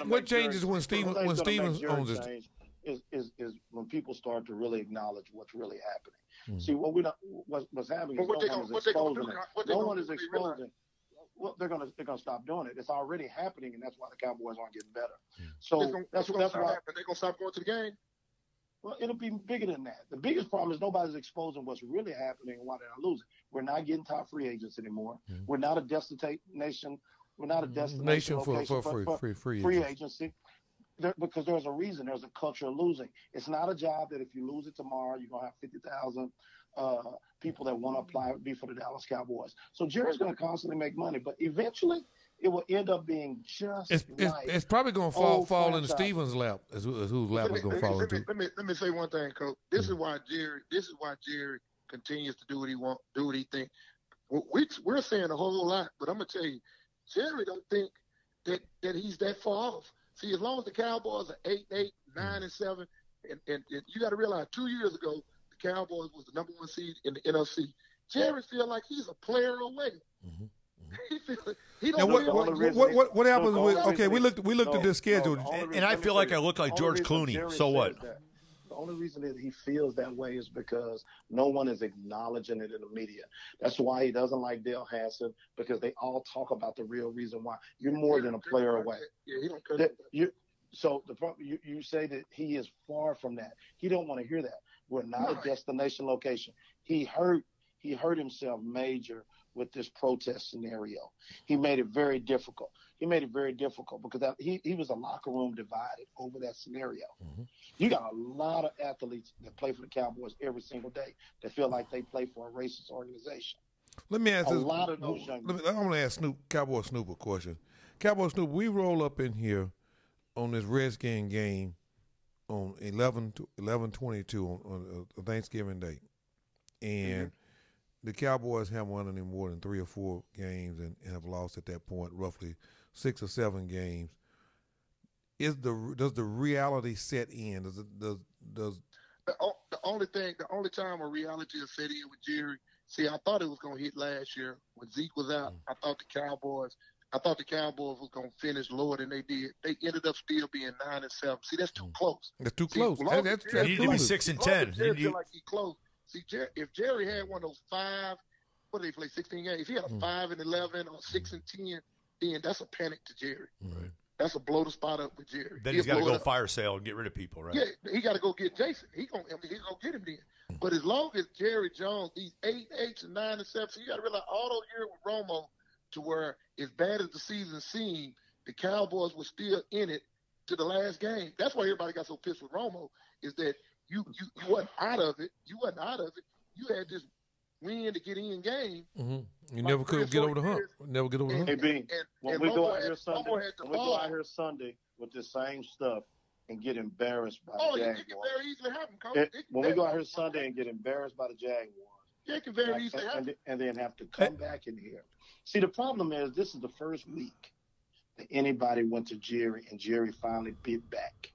What changes when Stevens owns it? Is when people start to really acknowledge what's really happening. Mm-hmm. See, what's happening is no one is exposing. Well, they're gonna stop doing it. It's already happening, and that's why the Cowboys aren't getting better. Mm. So that's why they're gonna stop going to the game. Well, it'll be bigger than that. The biggest problem is nobody's exposing what's really happening and why they're not losing. We're not getting top free agents anymore. Mm-hmm. We're not a destination. We're not a destination for free agency. Because there's a reason. There's a culture of losing. It's not a job that if you lose it tomorrow, you're gonna have 50,000 people that want to apply be for the Dallas Cowboys. So Jerry's gonna constantly make money, but eventually it will end up being just it's probably going to fall into Stevens' lap as whose lap it's going to fall into. Let me say one thing, Coach. This is why Jerry continues to do what he thinks. We're saying a whole lot, but I'm gonna tell you, Jerry don't think that he's that far off. See, as long as the Cowboys are 8-8, 9-7, and you got to realize 2 years ago the Cowboys was the number 1 seed in the NFC. Jerry feel like he's a player away. Mm-hmm. He don't what happens with we looked at this schedule and I feel like I look like George Clooney. So what? The only reason that he feels that way is because no one is acknowledging it in the media. That's why he doesn't like Dale Hansen, because they all talk about the real reason why. You're more than a player away. Yeah, he don't care. So the problem, you say that he is far from that. He don't want to hear that. We're not a destination location. He hurt himself major with this protest scenario. He made it very difficult. Because he was a locker room divided over that scenario. Mm-hmm. You got a lot of athletes that play for the Cowboys every single day that feel like they play for a racist organization. Let me ask a lot of those young men. I want to ask Cowboy Snoop a question. Cowboy Snoop, we roll up in here on this Redskin game on 11/22 on Thanksgiving Day, and the Cowboys haven't won any more than 3 or 4 games and have lost at that point roughly 6 or 7 games. Does the reality set in? The only time a reality is set in with Jerry. See, I thought it was going to hit last year when Zeke was out. I thought the Cowboys was going to finish lower than they did. They ended up still being 9-7. See, that's too close. That's too close. That's you need to be 6-10. Jerry feel like he's close. See, if Jerry had one of those 5, what did they play, 16 games? If he had a 5-11 or 6-10, then that's a panic to Jerry. Right. That's a blow the spot up with Jerry. Then he's got to go fire sale and get rid of people, right? Yeah, he got to go get Jason. He's gonna get him then. But as long as Jerry Jones, these 8-8 and 9-7, so you got to realize all those years with Romo, to where as bad as the season seemed, the Cowboys were still in it to the last game. That's why everybody got so pissed with Romo, is that you wasn't out of it. You had this win to get in game. Mm-hmm. You never could get over the hump. Never get over the hump. Hey, B, when we go out here Sunday with the same stuff and get embarrassed by the Jaguars. It can very easily happen, Coach. When we go out here Sunday and get embarrassed by the Jaguars. Yeah, it can very easily happen. And then have to come back in here. See, the problem is this is the first week that anybody went to Jerry and Jerry finally bit back.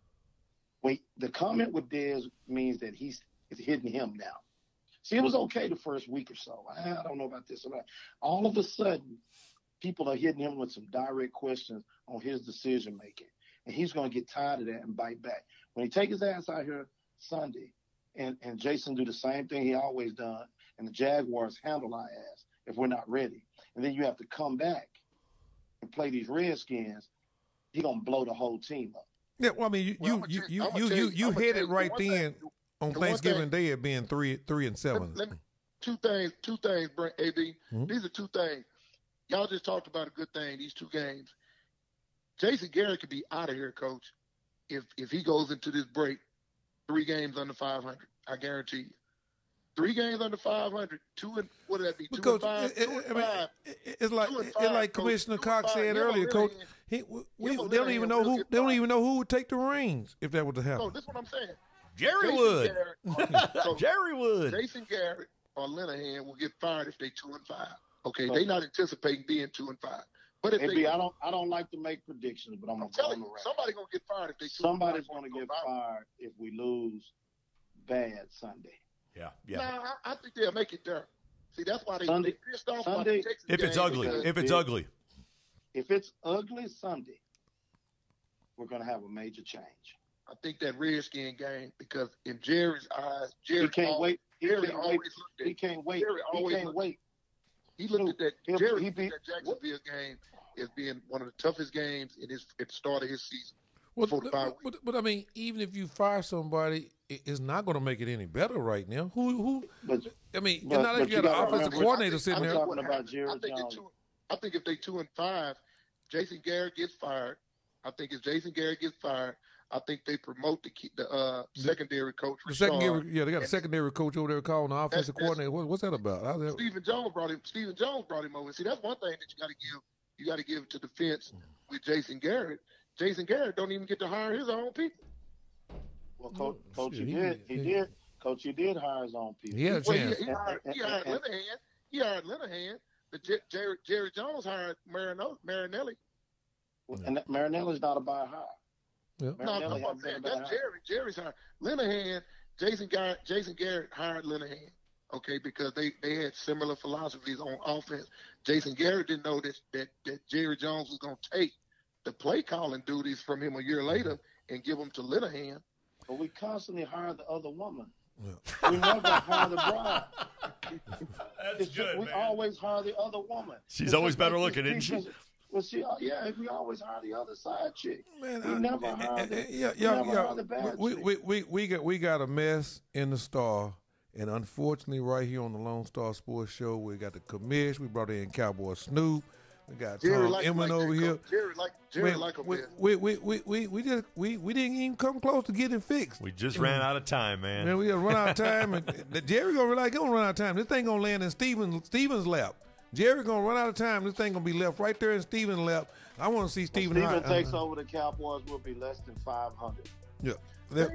The comment with Dez means that it's hitting him now. See, it was okay the first week or so. I don't know about this or that. All of a sudden, people are hitting him with some direct questions on his decision making. And he's going to get tired of that and bite back. When he take his ass out here Sunday and Jason do the same thing he always done, and the Jaguars handle our ass if we're not ready, and then you have to come back and play these Redskins, he's going to blow the whole team up. Yeah, well, I mean, you hit it right then on Thanksgiving Day at being 3-7. Two things, Brent, AB. Mm-hmm. These are 2 things. Y'all just talked about a good thing, these 2 games. Jason Garrett could be out of here, Coach, if he goes into this break 3 games under 500. I guarantee you. 3 games under 500, 2 and what would that be? 2 and 5. It's like Commissioner Cox said earlier, Coach. They don't even know who would take the reins if that were to happen. No, this is what I'm saying. Jerry would. Jerry would. Jason Garrett or Linehan will get fired if they 2 and 5. Okay, they not anticipating being 2 and 5. But if I don't like to make predictions, but I'm telling you, somebody's gonna get fired if they. Somebody's gonna get fired if we lose bad Sunday. Yeah. No, I think they'll make it there. See, that's why they pissed off. Sunday, if it's ugly. If it's ugly Sunday, we're going to have a major change. I think that Redskin game, because in Jerry's eyes, He can't wait. He looked at that. He Jerry beat that Jacksonville game as being one of the toughest games at the start of his season. Well, before the bye week. but I mean, even if you fire somebody, it's not going to make it any better right now. Who? I mean, it's not like you got an offensive coordinator sitting there. Talking about Jerry Jones. I think if they 2-5, Jason Garrett gets fired. I think if Jason Garrett gets fired, I think they promote the secondary coach. The secondary, they got a secondary coach over there calling the offensive coordinator. What's that about? Stephen Jones brought him over. See, that's one thing that you got to give. You got to give to defense with Jason Garrett. Jason Garrett don't even get to hire his own people. Well, Coach, he did. Coach, he did hire his own people. He had a chance. He hired Linehan. He hired Linehan. But Jerry Jones hired Marinelli. And Marinelli's not a bad hire. Yeah. No, that's Jerry's hired. Linehan, Jason Garrett hired Linehan. Okay, because they had similar philosophies on offense. Jason Garrett didn't know that Jerry Jones was going to take the play calling duties from him a year later and give them to Linehan. But we constantly hire the other woman. Yeah. We never hire the bride. That's good, we always hire the other woman. She's always better looking, isn't she? Well, we always hire the other side chick. Man, we never hire the bad chick. We got a mess in the Star, and unfortunately, right here on the Lone Star Sports Show, we got the commish. We brought in Cowboy Snoop. We got Tom Emmett over here. Jerry like a man. We didn't even come close to getting fixed. We just ran out of time, man. Man, we just run out of time. And Jerry gonna run out of time. This thing gonna land in Steven's lap. Jerry gonna run out of time. This thing gonna be left right there in Steven's lap. I want to see Steven. Steven takes over the Cowboys. Will be less than 500. Yeah. The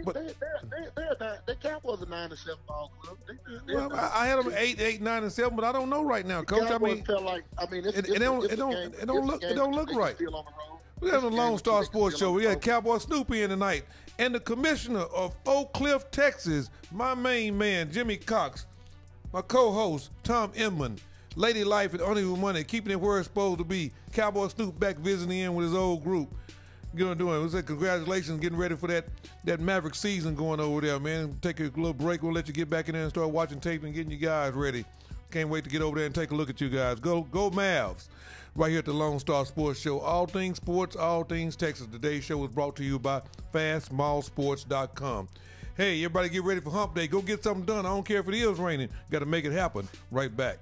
Cowboys are 9-7 ball club. I had them 8, 9, and 7, but I don't know right now, Coach. It don't look right. We got the Lone Star Sports Show. We got Cowboy Snoop in tonight, and the commissioner of Oak Cliff, Texas, my main man Jimmy Cox, my co-host Tom Inman, Lady Life at Only Money, keeping it where it's supposed to be. Cowboy Snoop back visiting in with his old group. We say congratulations, getting ready for that Maverick season going over there, man. Take a little break. We'll let you get back in there and start watching tape and getting you guys ready. Can't wait to get over there and take a look at you guys. Go Mavs. Right here at the Lone Star Sports Show. All things sports, all things Texas. Today's show was brought to you by FastSmallSports.com. Hey, everybody get ready for hump day. Go get something done. I don't care if it is raining. Got to make it happen. Right back.